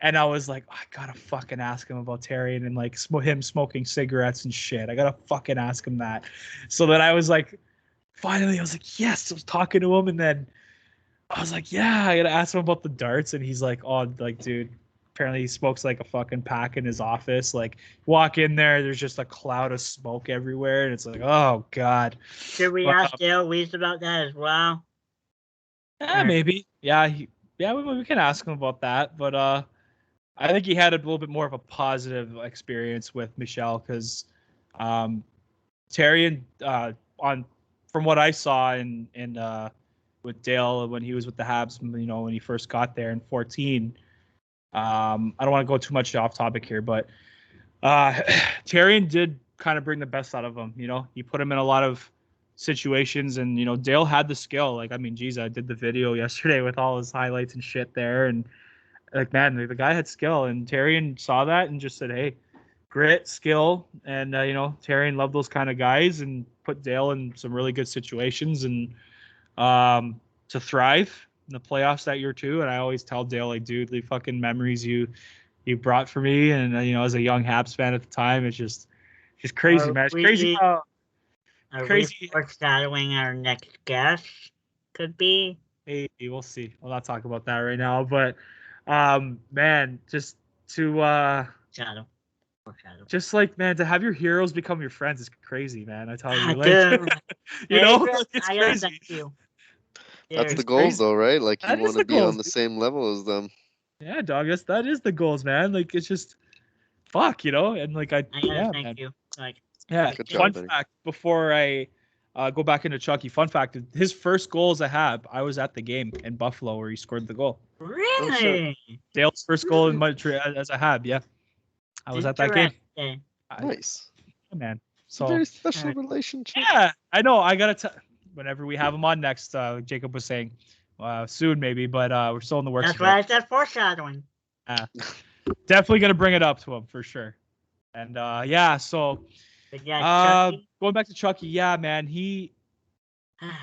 And I was like, I gotta fucking ask him about Therrien and him smoking cigarettes and shit. I gotta fucking ask him that. So then I was finally, I was yes. I was talking to him, and then I was yeah, I gotta ask him about the darts. And he's dude, apparently he smokes a fucking pack in his office. Walk in there's just a cloud of smoke everywhere, and it's oh god. Should we ask Dale Weiss about that as well? Yeah, maybe. Yeah, we can ask him about that, but I think he had a little bit more of a positive experience with Michel because Therrien, from what I saw in with Dale when he was with the Habs, when he first got there in 2014, I don't want to go too much off topic here, but Tarion did kind of bring the best out of him. You know, he put him in a lot of situations, and you know, Dale had the skill. Like, I mean, geez, I did the video yesterday with all his highlights and shit there, and like, man, the guy had skill, and Tarion saw that and just said, "Hey, grit, skill," and you know, Tarion loved those kind of guys and put Dale in some really good situations and to thrive in the playoffs that year too. And I always tell Dale, like, dude, the fucking memories you brought for me, and you know, as a young Habs fan at the time, it's just crazy, man. It's crazy how crazy. Foreshadowing our next guest could be. Hey, we'll see. We'll not talk about that right now, but man, just to Shadow. just like, man, to have your heroes become your friends is crazy, man. I tell you, like, you know, like, it's crazy. Thank you. That's the goals, though, right? Like, you want to be on the dude. same level as them. Yeah, dog. That is the goals, man. Like, it's just fuck, you know, and like, thank you. Like, yeah. Fun fact before I go back into Chucky. Fun fact: his first goal as a Hab, I was at the game in Buffalo where he scored the goal. Really? Dale's first goal in Montreal as a Hab. Yeah, I was at that game. Nice, man. So very special relationship. Yeah, I know. I gotta tell. Whenever we have him on next, Jacob was saying, soon maybe, but we're still in the works. That's why I said foreshadowing. Definitely gonna bring it up to him for sure. And yeah, so going back to Chucky, yeah, man,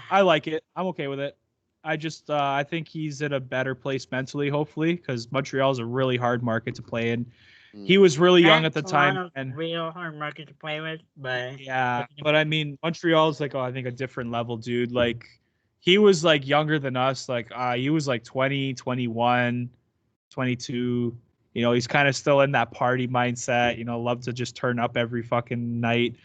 I like it. I'm okay with it. I just I think he's in a better place mentally, hopefully, because Montreal is a really hard market to play in. He was really young at the time, and real hard market to play with. But yeah, but I mean, Montreal's like, I think a different level, dude. Like, he was like younger than us. Like, he was like 20, 21, 22. You know, he's kind of still in that party mindset. You know, love to just turn up every fucking night,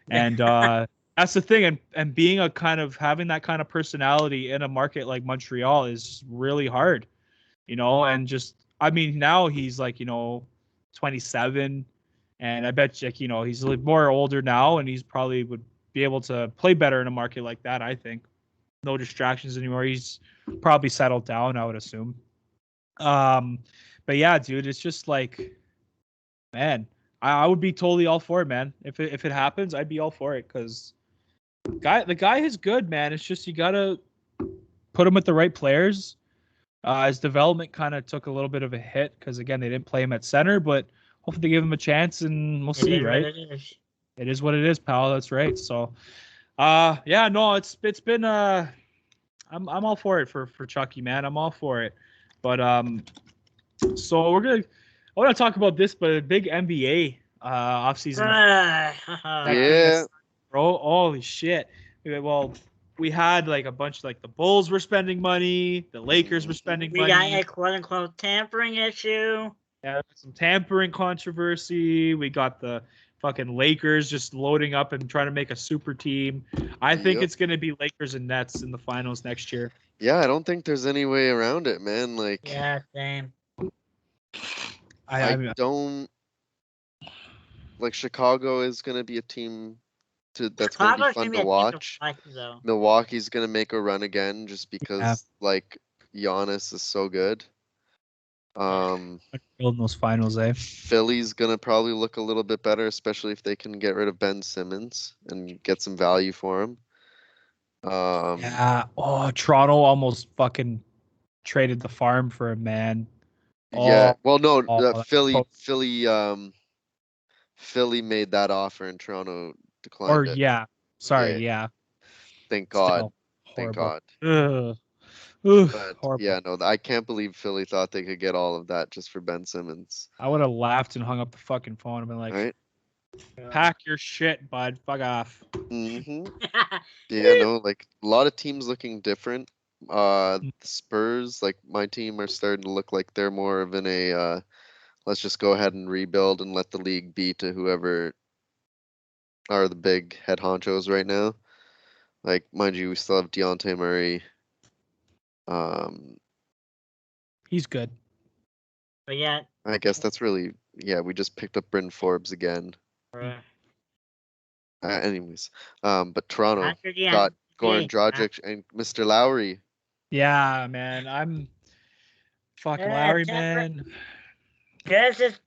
and that's the thing. And being a kind of having that kind of personality in a market like Montreal is really hard. You know, and just I mean, now he's like, you know, 27, and I bet you, you know, he's a little more older now, and he's probably would be able to play better in a market like that. I think no distractions anymore. He's probably settled down, I would assume. But yeah, dude, it's just like, man, I would be totally all for it, man. If it happens, I'd be all for it, because the guy is good, man. It's just you gotta put him with the right players. His development kind of took a little bit of a hit because, again, they didn't play him at center, but hopefully they give him a chance, and we'll see, right? It is what it is, pal. That's right. So, yeah, no, it's been I'm all for it for Chucky, man. I'm all for it. But so I want to talk about this, but a big NBA offseason. Yeah, bro. Holy shit. Well, we had like a bunch, like the Bulls were spending money, the Lakers were spending money. We got a quote unquote tampering issue. Yeah, some tampering controversy. We got the fucking Lakers just loading up and trying to make a super team. I think it's gonna be Lakers and Nets in the finals next year. Yeah, I don't think there's any way around it, man. Like, yeah, same. I don't like Chicago is gonna be a team that's going to be fun to watch. Milwaukee's going to make a run again just because, like, Giannis is so good. Building those finals, eh? Philly's going to probably look a little bit better, especially if they can get rid of Ben Simmons and get some value for him. Yeah. Oh, Toronto almost fucking traded the farm for him, man. Yeah. Well, no, Philly made that offer and Toronto declined it. Yeah. Sorry, yeah. Thank God. Thank God. But yeah, no, I can't believe Philly thought they could get all of that just for Ben Simmons. I would have laughed and hung up the fucking phone and been like, right? Pack your shit, bud. Fuck off. Mm-hmm. Yeah, no, like a lot of teams looking different. The Spurs, like my team, are starting to look like they're more of in a let's just go ahead and rebuild and let the league be to whoever are the big head honchos right now. Like, mind you, we still have Dejounte Murray. He's good. But yeah, I guess that's really, we just picked up Bryn Forbes again. Anyways, but Toronto got Goran Dragic and Mr. Lowry. Yeah, man. I'm fucking Lowry, man. This is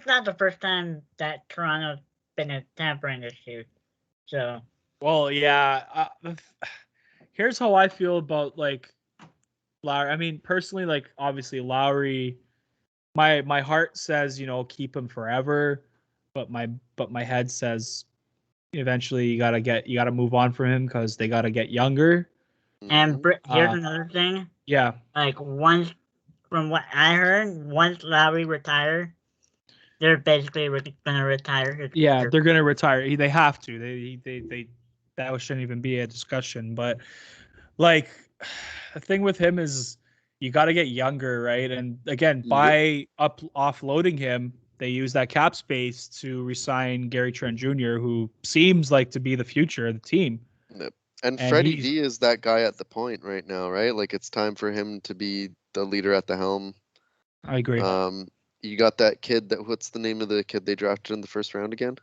not the first time that Toronto's been a tampering issue. So. Well, yeah. Here's how I feel about like Lowry. I mean, personally, like obviously Lowry. My heart says keep him forever, but my head says eventually you gotta move on from him because they gotta get younger. And here's another thing. Yeah. Like once, from what I heard, once Lowry retires, they're basically gonna retire. Yeah, they're gonna retire. They have to. They that shouldn't even be a discussion. But like, the thing with him is you got to get younger, right? And again, by offloading him, they use that cap space to resign Gary Trent Jr., who seems like to be the future of the team. And Freddie D is that guy at the point right now, right? Like it's time for him to be the leader at the helm. I agree. You got that kid what's the name of the kid they drafted in the first round again?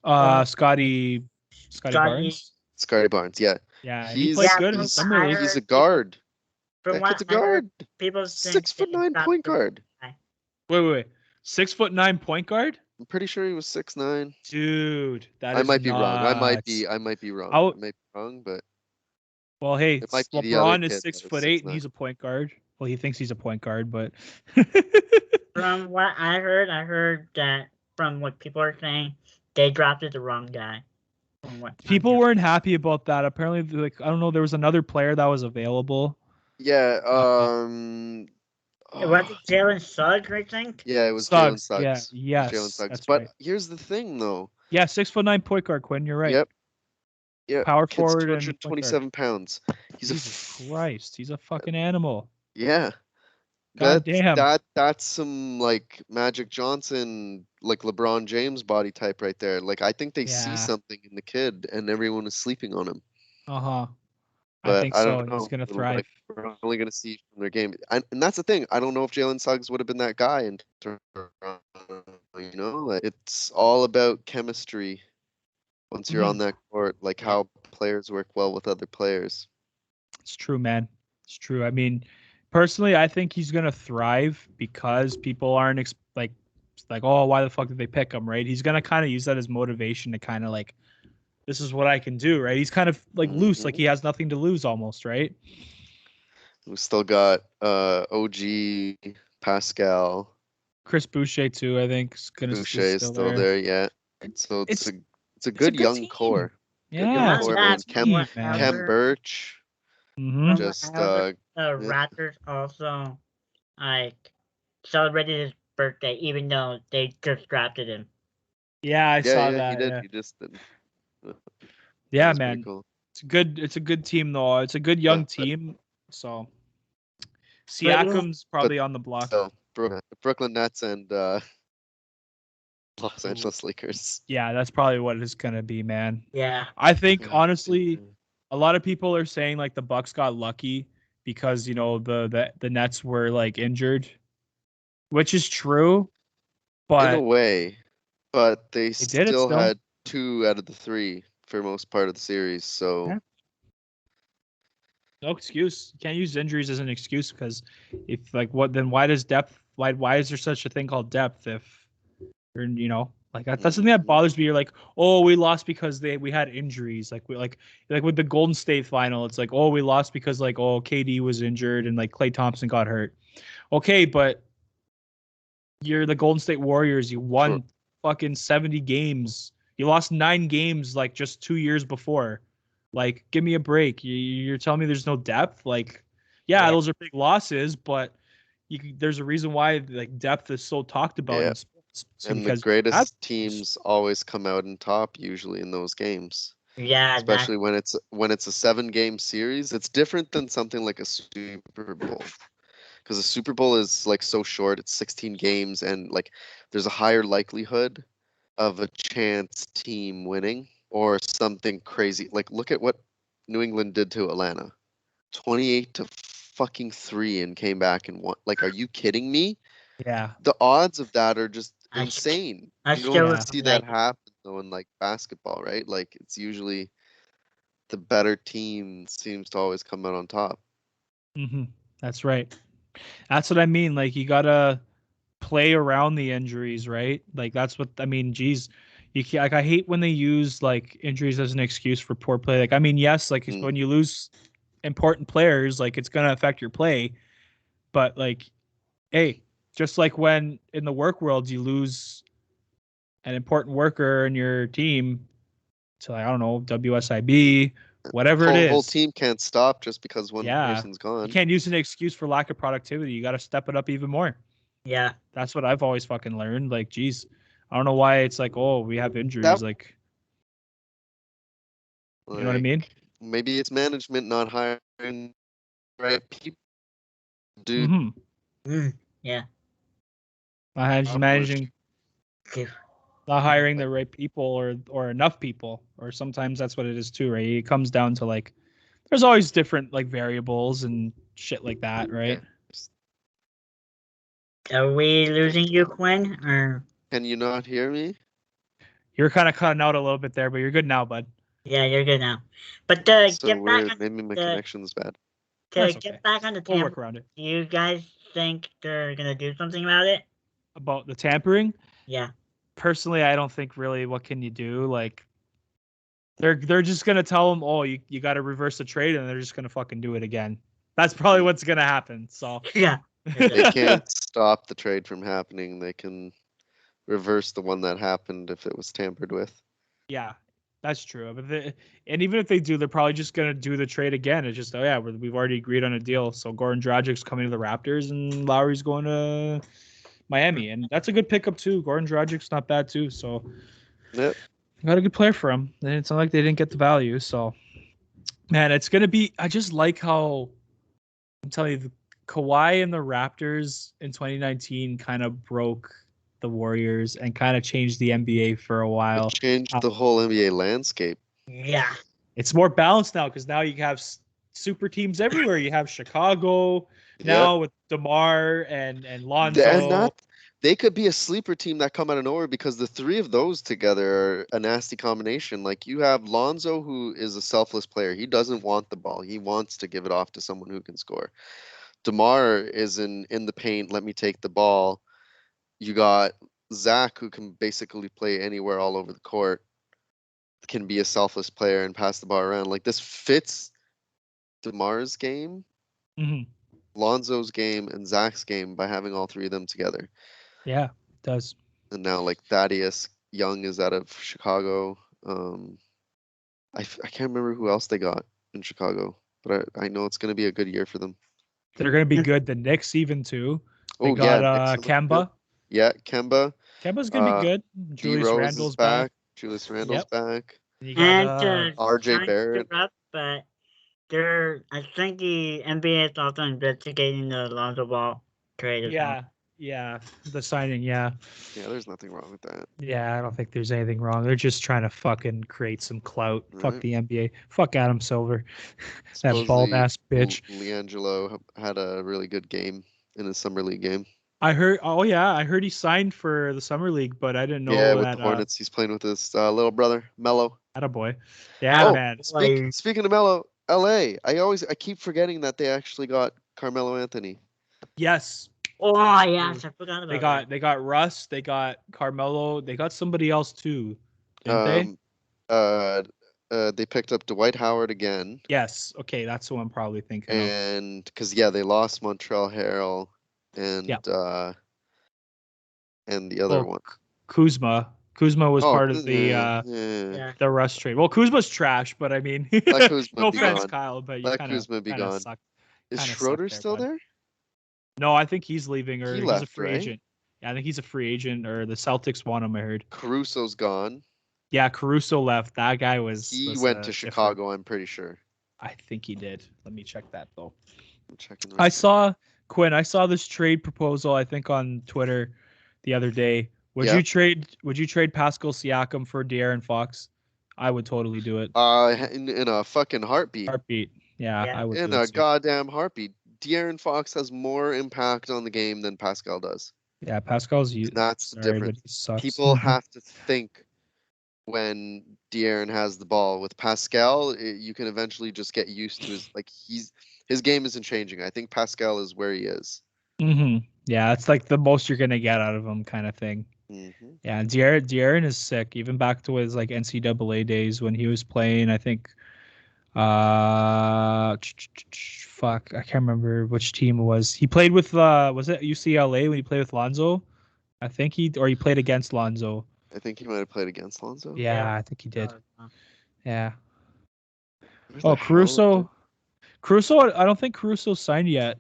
Scotty Barnes. Scotty Barnes, yeah. Yeah, he plays good. He's a guard. That kid's a guard. People 6'9" point guard. Wait. 6'9" point guard? I'm pretty sure he was 6'9". Dude, I might be wrong. I might be wrong. I might be wrong, but well, hey, LeBron is 6'8" and he's a point guard. Well, he thinks he's a point guard, but from what I heard that from what people are saying, they drafted the wrong guy. People weren't happy about that. Apparently, like I don't know, there was another player that was available. It Yeah. was Jalen Suggs, I think. Yeah, it was Jalen Suggs. Yeah, yes, Jalen Suggs. That's but right. Here's the thing, though. Yeah, 6'9" point guard, Quinn. You're right. Yep. Yeah. Power forward 227 pounds. Jesus Christ, he's a fucking animal. Yeah. Damn. That's some like Magic Johnson, like LeBron James body type right there. Like I think they see something in the kid, and everyone is sleeping on him. I think so. Don't know. He's gonna thrive. Like, we're only gonna see from their game, and that's the thing. I don't know if Jalen Suggs would have been that guy in Toronto. Like, it's all about chemistry. Once you're on that court, like how players work well with other players. It's true, man. It's true. I mean, personally, I think he's gonna thrive because people aren't like, oh, why the fuck did they pick him, right? He's gonna kind of use that as motivation to kind of like, this is what I can do, right? He's kind of like loose, like he has nothing to lose, almost, right? We still got OG, Pascal, Chris Boucher too. I think Boucher is still there, yeah. So it's a good young core. Yeah, Cam Birch. Just Raptors also like celebrated his birthday, even though they just drafted him. Yeah, I saw that. He did. Yeah. He just did. Yeah, man. Cool. It's a good team though. It's a good young team. So Siakam's probably on the block. So Brooklyn Nets and Los Angeles Lakers. Yeah, that's probably what it's gonna be, man. Yeah. I think honestly, a lot of people are saying like the Bucks got lucky because the Nets were like injured, which is true. But in a way, but they still had 2 out of the 3 for most part of the series. So no excuse. You can't use injuries as an excuse because if like what, then why does depth? Why is there such a thing called depth if you're like that's something that bothers me. You're like, oh, we lost because we had injuries. Like like with the Golden State final, it's like, oh, we lost because like, oh, KD was injured and like Klay Thompson got hurt. Okay, but you're the Golden State Warriors. You won fucking 70 games. You lost 9 games like just 2 years before. Like, give me a break. You're telling me there's no depth? Like, yeah. Those are big losses, but there's a reason why like depth is so talked about. Yeah. And the greatest teams always come out in top usually in those games. Yeah, especially when it's a 7-game series. It's different than something like a Super Bowl, because a Super Bowl is like so short. It's 16 games, and like there's a higher likelihood of a chance team winning or something crazy. Like look at what New England did to Atlanta, 28-3, and came back and won. Like, are you kidding me? Yeah. The odds of that are just insane. You don't see that happen though in like basketball, right? Like it's usually the better team seems to always come out on top. That's right. That's what I mean. Like you gotta play around the injuries, right? Like that's what I mean. Geez, you can't, like I hate when they use like injuries as an excuse for poor play. Like I mean, yes, like when you lose important players, like it's gonna affect your play, but like, hey, just like when in the work world you lose an important worker in your team to I don't know WSIB, whatever it is. Whole team can't stop just because one person's gone. You can't use an excuse for lack of productivity. You got to step it up even more. Yeah. That's what I've always fucking learned. Like, geez, I don't know why it's like, oh, we have injuries. Like, you know what I mean? Maybe it's management not hiring the right people. Dude. Yeah. Managing. Not hiring the right people or enough people, or sometimes that's what it is too, right? It comes down to like, there's always different like variables and shit like that, right? Are we losing you, Quinn? Or can you not hear me? You're kind of cutting out a little bit there, but you're good now, bud. Yeah, you're good now. But so get weird. back. Maybe my connection's bad. Get back on the tampering. We'll work around it. Do you guys think they're gonna do something about it? About the tampering? Yeah. Personally, I don't think really. What can you do? Like, they're just gonna tell them, oh, you got to reverse the trade, and they're just gonna fucking do it again. That's probably what's gonna happen. So yeah, they can't stop the trade from happening. They can reverse the one that happened if it was tampered with. Yeah, that's true. But and even if they do, they're probably just gonna do the trade again. It's just, oh yeah, we've already agreed on a deal. So Goran Dragic's coming to the Raptors, and Lowry's going to Miami, and that's a good pickup too. Goran Dragic's not bad too. So yep. Got a good player for him. And it's not like they didn't get the value. So, man, it's gonna be. I just like how I'm telling you, the Kawhi and the Raptors in 2019 kind of broke the Warriors and kind of changed the NBA for a while. It changed the whole NBA landscape. Yeah, it's more balanced now because now you have super teams everywhere. You have Chicago now with DeMar and Lonzo. And they could be a sleeper team that come out of nowhere because the three of those together are a nasty combination. Like you have Lonzo, who is a selfless player. He doesn't want the ball. He wants to give it off to someone who can score. DeMar is in the paint. Let me take the ball. You got Zach, who can basically play anywhere all over the court. Can be a selfless player and pass the ball around. Like this fits DeMar's game, Lonzo's game, and Zach's game by having all three of them together. Yeah, it does. And now like Thaddeus Young is out of Chicago. I can't remember who else they got in Chicago, but I know it's going to be a good year for them. They're going to be good. The Knicks even too. They got Kemba. Yeah, Kemba. Kemba's going to be good. Julius Randle's back. Julius Randle's back. You got, and RJ Barrett. But I think the NBA is also investigating the Lonzo Ball trade as well. Yeah, the signing, yeah. Yeah, there's nothing wrong with that. Yeah, I don't think there's anything wrong. They're just trying to fucking create some clout. Right. Fuck the NBA. Fuck Adam Silver. That bald-ass bitch. LiAngelo had a really good game in his summer league game. I heard he signed for the summer league, but I didn't know that. With the Hornets, he's playing with his little brother, Melo. Attaboy. Yeah, man. Speaking of Melo, LA, I keep forgetting that they actually got Carmelo Anthony. Yes. Oh yes, I forgot about that. They got Russ, they got Carmelo, they got somebody else too. Didn't they? They picked up Dwight Howard again. Yes. Okay, that's who I'm probably thinking. And because they lost Montreal Harrell and the other one. Kuzma. Kuzma was part of the Russ trade. Well, Kuzma's trash, but I mean, no offense, Kyle, but you kind of suck. Is Schroeder still there? No, I think he's leaving, or he's a free agent. Yeah, I think he's a free agent, or the Celtics want him, I heard. Caruso's gone. Yeah, Caruso left. That guy was... He went to Chicago, I'm pretty sure. I think he did. Let me check that, though. I saw this trade proposal, I think, on Twitter the other day. Would you trade Pascal Siakam for De'Aaron Fox? I would totally do it. In a fucking heartbeat. Yeah, I would. In a goddamn heartbeat. De'Aaron Fox has more impact on the game than Pascal does. Yeah, Pascal's that's the difference. People have to think when De'Aaron has the ball. With Pascal, you can eventually just get used to his game isn't changing. I think Pascal is where he is. Yeah, it's like the most you're gonna get out of him, kind of thing. Mm-hmm. Yeah, De'Aaron is sick. Even back to his like NCAA days when he was playing, I think. Fuck, I can't remember which team it was. He played with was it UCLA when he played with Lonzo? I think he played against Lonzo. I think he might have played against Lonzo. Yeah, I think he did. Yeah. Where Oh, the hell Caruso. I don't think Caruso's signed yet.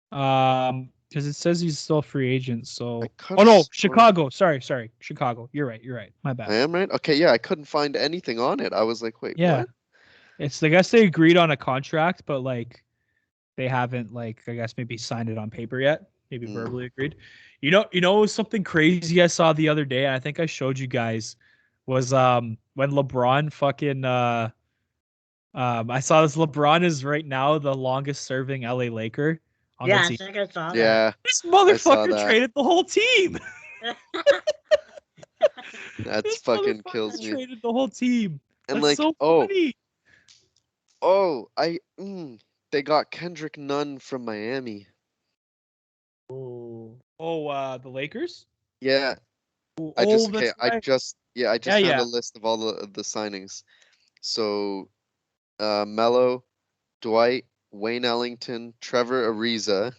Because it says he's still a free agent. So. Oh no, Chicago. Sorry, Chicago. You're right. My bad. I am right. Okay, yeah, I couldn't find anything on it. I was like, wait, Yeah. what? It's I guess they agreed on a contract, but like they haven't like I guess maybe signed it on paper yet. Maybe verbally agreed. You know something crazy I saw the other day. I think I showed you guys was when LeBron fucking I saw this. LeBron is right now the longest serving LA Laker on the I team. think I saw that. Yeah, This motherfucker traded the whole team. That's This fucking motherfucker kills me. traded the whole team. And That's like, so funny. they got Kendrick Nunn from Miami. The Lakers? Yeah. I just found a list of all the signings. So, Melo, Dwight, Wayne Ellington, Trevor Ariza.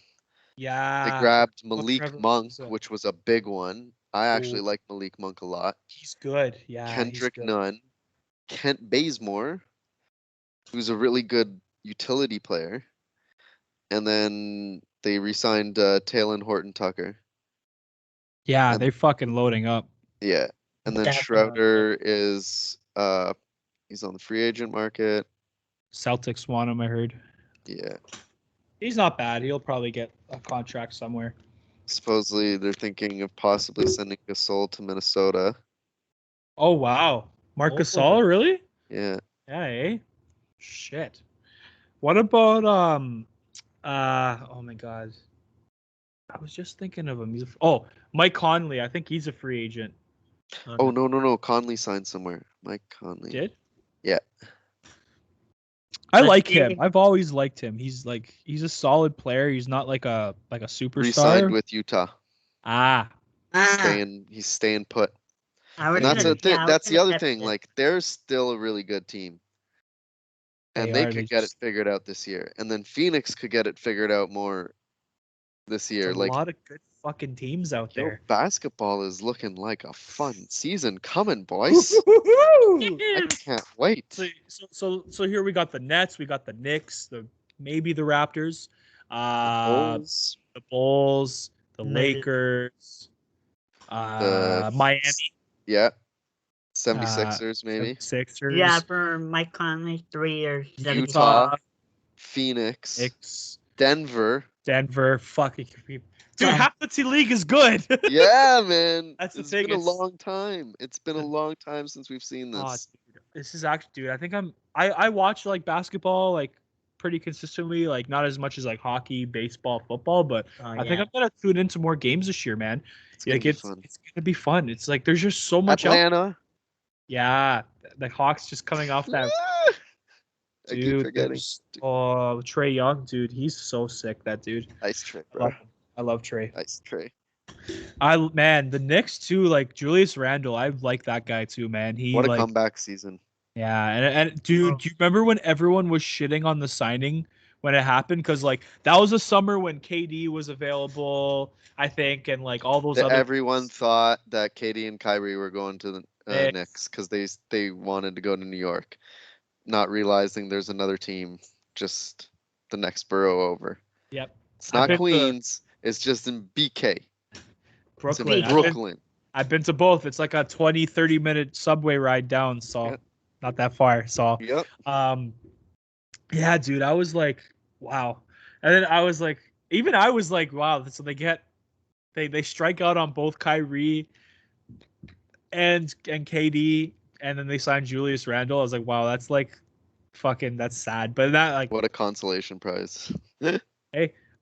Yeah. They grabbed Malik Monk, which was a big one. I actually like Malik Monk a lot. He's good. Yeah. Kendrick Nunn, Kent Bazemore, who's a really good utility player. And then they re-signed Talon Horton Tucker. Yeah, they're fucking loading up. Yeah. And then Schroeder is he's on the free agent market. Celtics want him, I heard. Yeah. He's not bad. He'll probably get a contract somewhere. Supposedly they're thinking of possibly sending Gasol to Minnesota. Oh wow. Marc Gasol, really? Yeah. Yeah, eh? Shit. What about oh my god. I was just thinking of him. Mike Conley. I think he's a free agent. Oh no. Conley signed somewhere. Mike Conley. Did? Yeah. I like him. I've always liked him. He's a solid player. He's not like a superstar. Re-signed with Utah. He's staying put. And that's the other thing. Like, they're still a really good team. And they could get it figured out this year. And then Phoenix could get it figured out more this year. A lot of good fucking teams out there. Basketball is looking like a fun season coming, boys. I can't wait. So here we got the Nets, we got the Knicks, maybe the Raptors, the Bulls, the Lakers, Miami. Yeah. 76ers, maybe. Sixers. Yeah, for Mike Conley, 3 years. Utah, Phoenix, Denver. Fucking people. Dude, half the T League is good. Yeah, man. It's been a long time. It's been a long time since we've seen this. Dude, this is actually, dude. I think I watch like basketball like pretty consistently, like not as much as like hockey, baseball, football, but I think I'm gonna tune into more games this year, man. It's gonna be fun. It's like there's just so much Atlanta. Yeah, the Hawks just coming off that. I keep forgetting. Trae Young, dude, he's so sick. That dude. Nice trick, bro. I love Trae. Nice Trae. The Knicks too, like Julius Randle. I like that guy too, man. What a comeback season. Yeah, and dude, do you remember when everyone was shitting on the signing when it happened? Because like that was a summer when KD was available, I think, and like all those other. Everyone thought that KD and Kyrie were going to the Knicks because they wanted to go to New York, not realizing there's another team just the next borough over. Yep. It's not Queens. It's just in BK. Brooklyn. It's in Brooklyn. I've been to both. It's like a 20-30 minute subway ride down, so not that far. So yeah, dude, I was like, wow. And then I was like, wow, so they strike out on both Kyrie and KD, and then they signed Julius Randle. I was like, wow, that's like fucking that's sad. But that like what a consolation prize.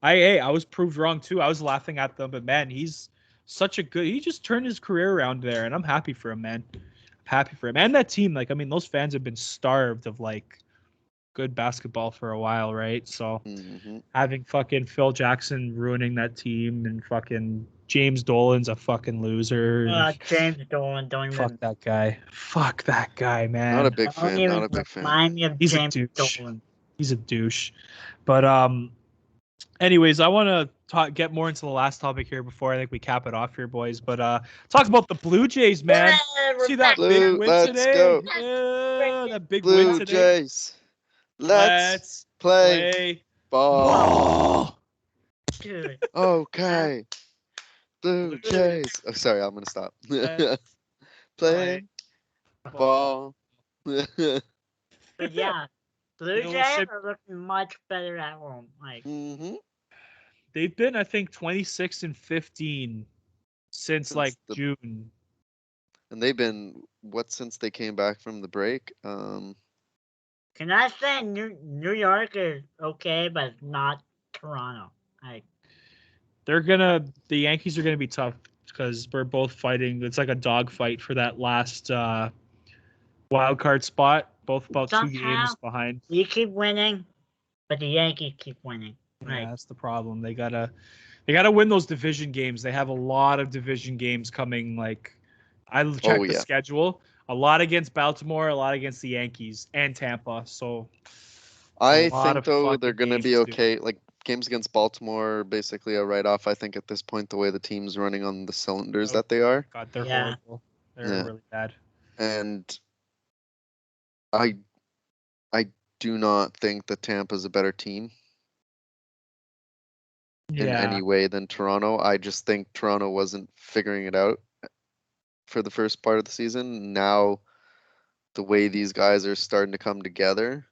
I was proved wrong too. I was laughing at them, but man, he's such a good. He just turned his career around there, and I'm happy for him, man. I'm happy for him and that team. Like, I mean, those fans have been starved of like good basketball for a while, right? So having fucking Phil Jackson ruining that team and fucking James Dolan's a fucking loser. James Dolan, don't fuck even. that guy. Fuck that guy, man. Not a big fan. Not a big fan. Remind me of He's James a douche. Dolan. He's a douche. But anyways, I want to get more into the last topic here before I think we cap it off here, boys. But talk about the Blue Jays, man. See that big win today? Go. Yeah, that big Blue win today. Jays. Let's play ball. Dude. Okay. Blue Jays. Oh, sorry, I'm gonna stop. Play ball. But yeah, Blue Jays are looking much better at home. Like they've been, I think, 26-15 since like June. And they've been since they came back from the break? Can I say New York is okay, but not Toronto? Like the Yankees are gonna be tough because we're both fighting. It's like a dog fight for that last wild card spot. Both about 2 games behind. We keep winning, but the Yankees keep winning. Yeah, that's the problem. They gotta win those division games. They have a lot of division games coming. Like I checked the schedule. A lot against Baltimore, a lot against the Yankees and Tampa. So I think though they're gonna be okay. Like games against Baltimore, basically a write-off. I think at this point, the way the team's running on the cylinders that they are. God, they're horrible. They're really bad. And I do not think that Tampa's a better team in any way than Toronto. I just think Toronto wasn't figuring it out for the first part of the season. Now, the way these guys are starting to come together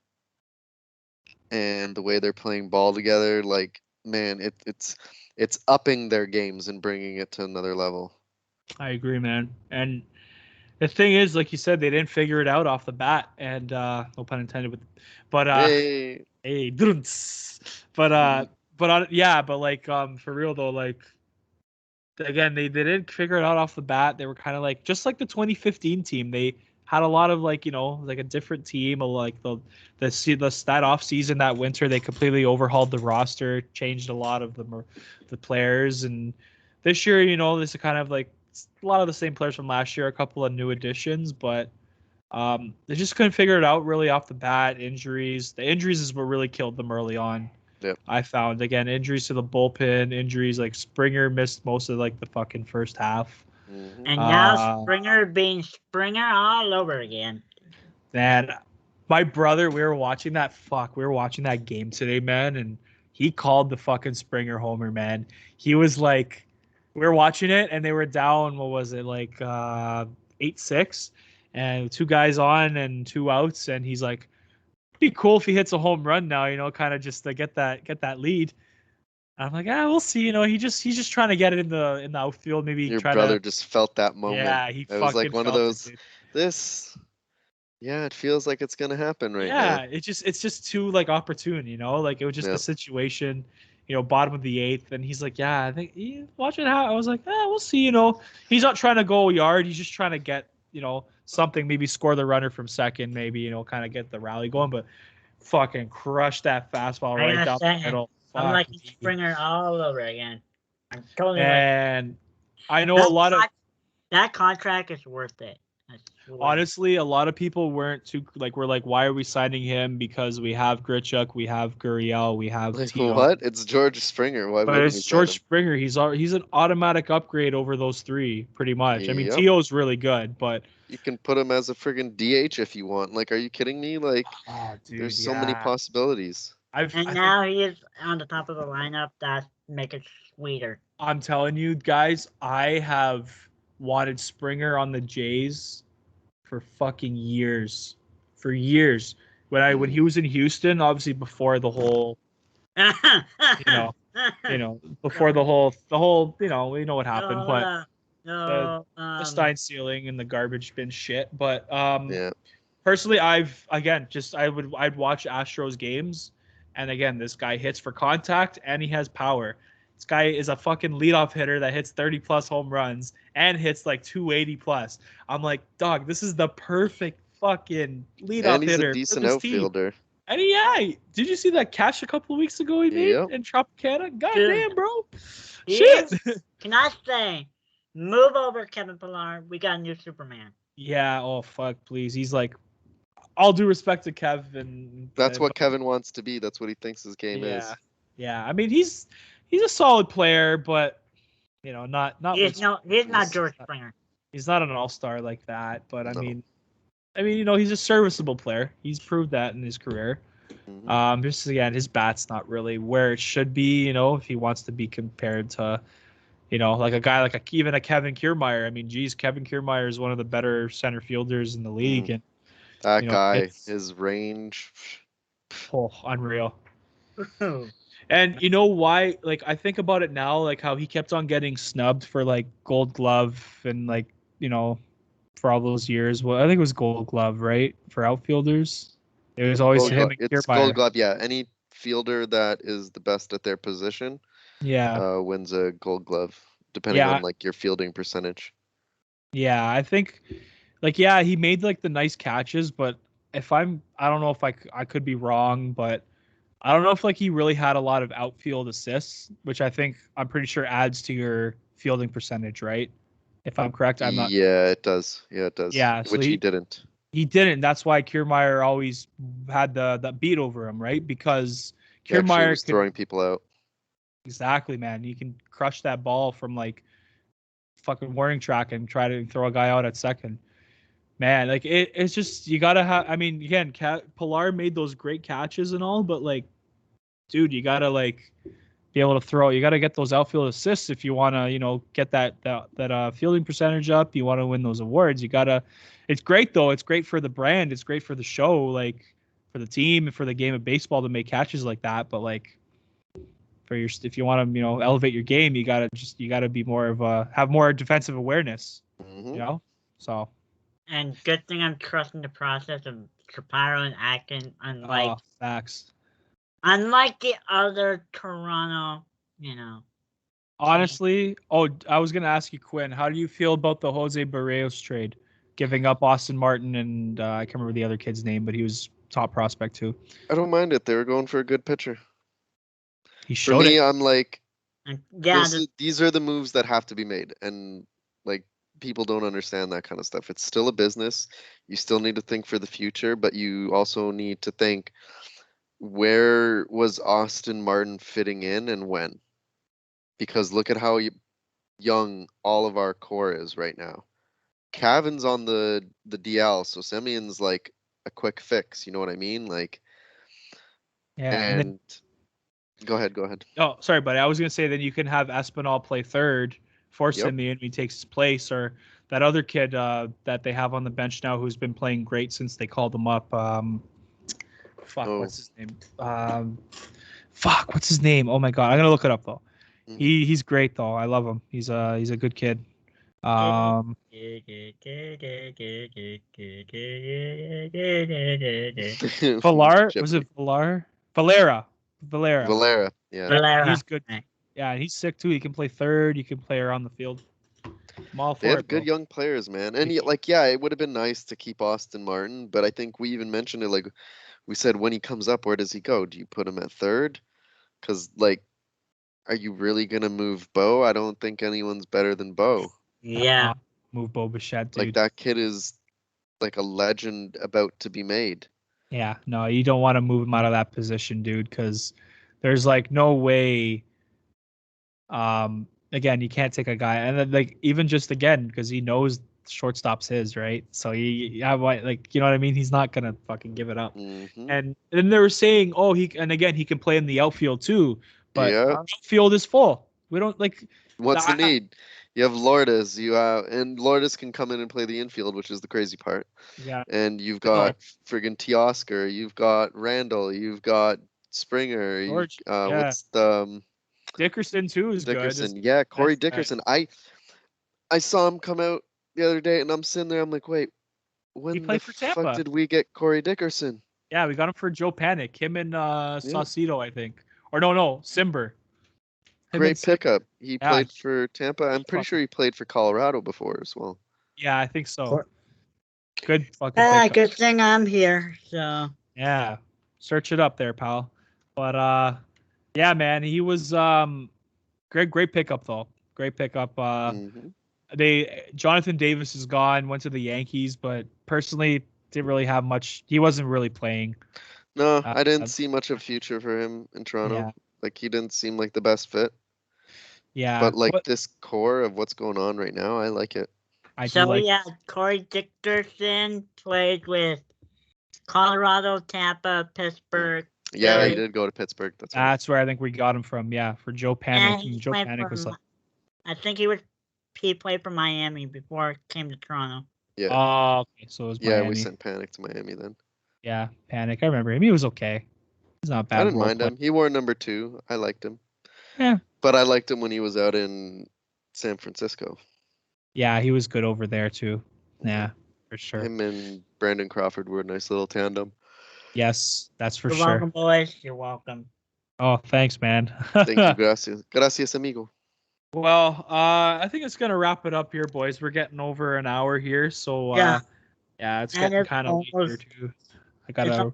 and the way they're playing ball together, like, man, it's upping their games and bringing it to another level. I agree, man. And the thing is, like you said, they didn't figure it out off the bat, and no pun intended. But like for real though, like again, they didn't figure it out off the bat. They were kind of like just like the 2015 team. They had a lot of like a different team. Like that off season, that winter, they completely overhauled the roster, changed a lot of the players, and this year, this is kind of like a lot of the same players from last year, a couple of new additions, but they just couldn't figure it out really off the bat. Injuries. The injuries is what really killed them early on. Yep. I found, again, injuries to the bullpen, injuries like Springer missed most of like the fucking first half. Mm-hmm. And now Springer being Springer all over again. Man, my brother, we were watching that game today, man, and he called the fucking Springer homer, man. He was like, we were watching it and they were down, what was it, like 8-6, and 2 guys on and 2 outs, and he's like, be cool if he hits a home run now, kind of just to get that lead. And I'm like, we'll see. He's just trying to get it in the outfield. Maybe your brother just felt that moment. Yeah, he it was like one of those. It feels like it's gonna happen now. Yeah, it's just too like opportune. Like it was just a situation. Bottom of the 8th, and he's like, I think watch it out. I was like, we'll see. He's not trying to go yard. He's just trying to get something, maybe score the runner from second, maybe kind of get the rally going, but fucking crush that fastball right down the middle. I'm like Springer all over again. I'm totally. And I know a lot of that contract is worth it. Honestly, a lot of people weren't too we're like, why are we signing him? Because we have Grichuk, we have Gurriel, we have Tito. What? It's George Springer. Why? But it's George Springer. He's an automatic upgrade over those 3, pretty much. Yep. I mean, Tio's really good, but you can put him as a friggin' DH if you want. Like, are you kidding me? Like, there's so many possibilities. Now he is on the top of the lineup. That make it sweeter. I'm telling you guys, I have wanted Springer on the Jays for fucking years. For years. When he was in Houston, obviously before the whole before the whole we know what happened, but the Stein ceiling and the garbage bin shit. But personally, I'd watch Astros games, and again, this guy hits for contact and he has power. This guy is a fucking leadoff hitter that hits 30 plus home runs and hits like 280 plus. I'm like, dog, this is the perfect fucking leadoff hitter. And he's a decent outfielder. And did you see that catch a couple of weeks ago he made in Tropicana? God damn, bro. Shit. Can I say, move over Kevin Pillar. We got a new Superman. Yeah. Oh fuck, please. He's like, all due respect to Kevin. That's what Kevin wants to be. That's what he thinks his game is. Yeah. I mean, he's a solid player, but not. He's not George Springer. He's not an all-star like that. But I mean, he's a serviceable player. He's proved that in his career. Mm-hmm. Just again, his bat's not really where it should be. If he wants to be compared to, like a guy like even a Kevin Kiermaier. I mean, geez, Kevin Kiermaier is one of the better center fielders in the league, and that guy, his range, unreal. And you know why? Like, I think about it now, like how he kept on getting snubbed for like Gold Glove and like for all those years. Well, I think it was Gold Glove, right, for outfielders. It was always him and It's Gold Glove, yeah. Any fielder that is the best at their position, wins a Gold Glove, depending on like your fielding percentage. Yeah, I think, he made like the nice catches, but I don't know if I could be wrong, but I don't know if like he really had a lot of outfield assists, which I'm pretty sure adds to your fielding percentage, right? If I'm correct, I'm not. Yeah, it does. Yeah, so which he didn't. He didn't. That's why Kiermaier always had the beat over him, right? Because Kiermaier was throwing people out. Exactly, man. You can crush that ball from like fucking warning track and try to throw a guy out at second. Man, like it's just you gotta have. I mean, again, Pilar made those great catches and all, but like, dude, you gotta like be able to throw. You gotta get those outfield assists if you wanna, get that fielding percentage up. You want to win those awards. You gotta. It's great though. It's great for the brand. It's great for the show, like for the team and for the game of baseball to make catches like that. But like, if you want to, elevate your game, you gotta be more of have more defensive awareness. Mm-hmm. So. And good thing I'm trusting the process of Shapiro and Atkins, unlike facts. Unlike the other Toronto, Honestly, I was gonna ask you, Quinn, how do you feel about the Jose Barrios trade, giving up Austin Martin and I can't remember the other kid's name, but he was top prospect too. I don't mind it. They were going for a good pitcher. He showed For me, it. I'm like, these are the moves that have to be made, and like. People don't understand that kind of stuff. It's still a business. You still need to think for the future, but you also need to think, where was Austin Martin fitting in and when? Because look at how young all of our core is right now. Cavan's on the DL, so Semion's like a quick fix. You know what I mean? Like, go ahead. Oh, sorry, buddy. I was gonna say then you can have Espinal play third. For Simeon, he takes his place, or that other kid that they have on the bench now who's been playing great since they called him up. What's his name? What's his name? Oh my god, I'm gonna look it up though. Mm-hmm. He's great though. I love him. He's a good kid. Villar, was it Villar? Valera. Yeah. Valera. He's good. Yeah, he's sick too. He can play third. You can play around the field. I'm all for they have good young players, man. And it would have been nice to keep Austin Martin, but I think we even mentioned it. Like we said, when he comes up, where does he go? Do you put him at third? Because are you really gonna move Bo? I don't think anyone's better than Bo. Yeah, move Bo Bichette, dude. Like that kid is like a legend about to be made. Yeah, no, you don't want to move him out of that position, dude, because there's like no way. Again, you can't take a guy, and then even just again because he knows shortstop's his, right? So you know what I mean. He's not gonna fucking give it up. Mm-hmm. And then they were saying, he can play in the outfield too, but our outfield is full. We don't like. What's the need? You have Lourdes. And Lourdes can come in and play the infield, which is the crazy part. Yeah. And you've got friggin' Teoscar. You've got Randall. You've got Springer. What's the Dickerson too is Dickerson. good. Yeah, Corey Dickerson. I saw him come out the other day, and I'm sitting there. I'm like, wait, when the fuck did we get Corey Dickerson? Yeah, we got him for Joe Panic. Him and Saucedo, I think. Or no, Simber. Great pickup. He played for Tampa. I'm pretty sure he played for Colorado before as well. Yeah, I think so. Good fucking pickup. Good thing I'm here. So. Yeah. Search it up there, pal. But yeah, man, he was great pickup though. Great pickup. Jonathan Davis is gone, went to the Yankees, but personally didn't really have much. He wasn't really playing. No, I didn't see much of future for him in Toronto. Yeah. Like he didn't seem like the best fit. Yeah. But like this core of what's going on right now, I like it. Corey Dickerson played with Colorado, Tampa, Pittsburgh. Yeah, he did go to Pittsburgh. That's where I think we got him from. Yeah, for Joe Panic. And Joe Panic was like, I think he played for Miami before he came to Toronto. Yeah. Oh, okay. So it was Miami. Yeah, we sent Panic to Miami then. Yeah, Panic. I remember him. He was okay. He's not bad. I didn't mind him. He wore number 2. I liked him. Yeah. But I liked him when he was out in San Francisco. Yeah, he was good over there too. Yeah, for sure. Him and Brandon Crawford were a nice little tandem. Yes, that's for You're sure. You're welcome, boys. You're welcome. Oh, thanks, man. Thank you. Gracias. Gracias, amigo. Well, I think it's gonna wrap it up here, boys. We're getting over an hour here, so yeah, it's getting kind of late here too. I gotta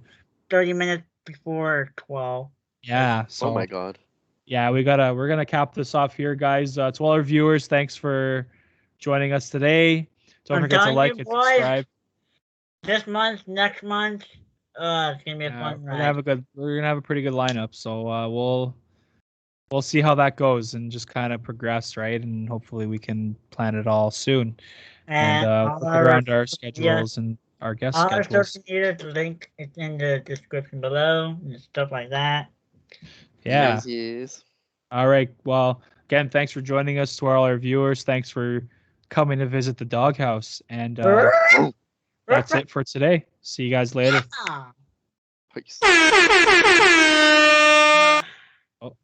30 minutes before 12. Yeah. So. Oh my God. Yeah, we're gonna cap this off here, guys. To all our viewers, thanks for joining us today. Don't forget to like and subscribe. This month, next month, it's gonna be a fun ride. We're gonna have a pretty good lineup, so we'll see how that goes and just kind of progress, right? And hopefully we can plan it all soon and look around our schedules and our guest schedules. Our social media link is in the description below and stuff like that. Yeah. Yes. All right. Well, again, thanks for joining us. To all our viewers, thanks for coming to visit the Dawghouse. And that's it for today. See you guys later. Peace.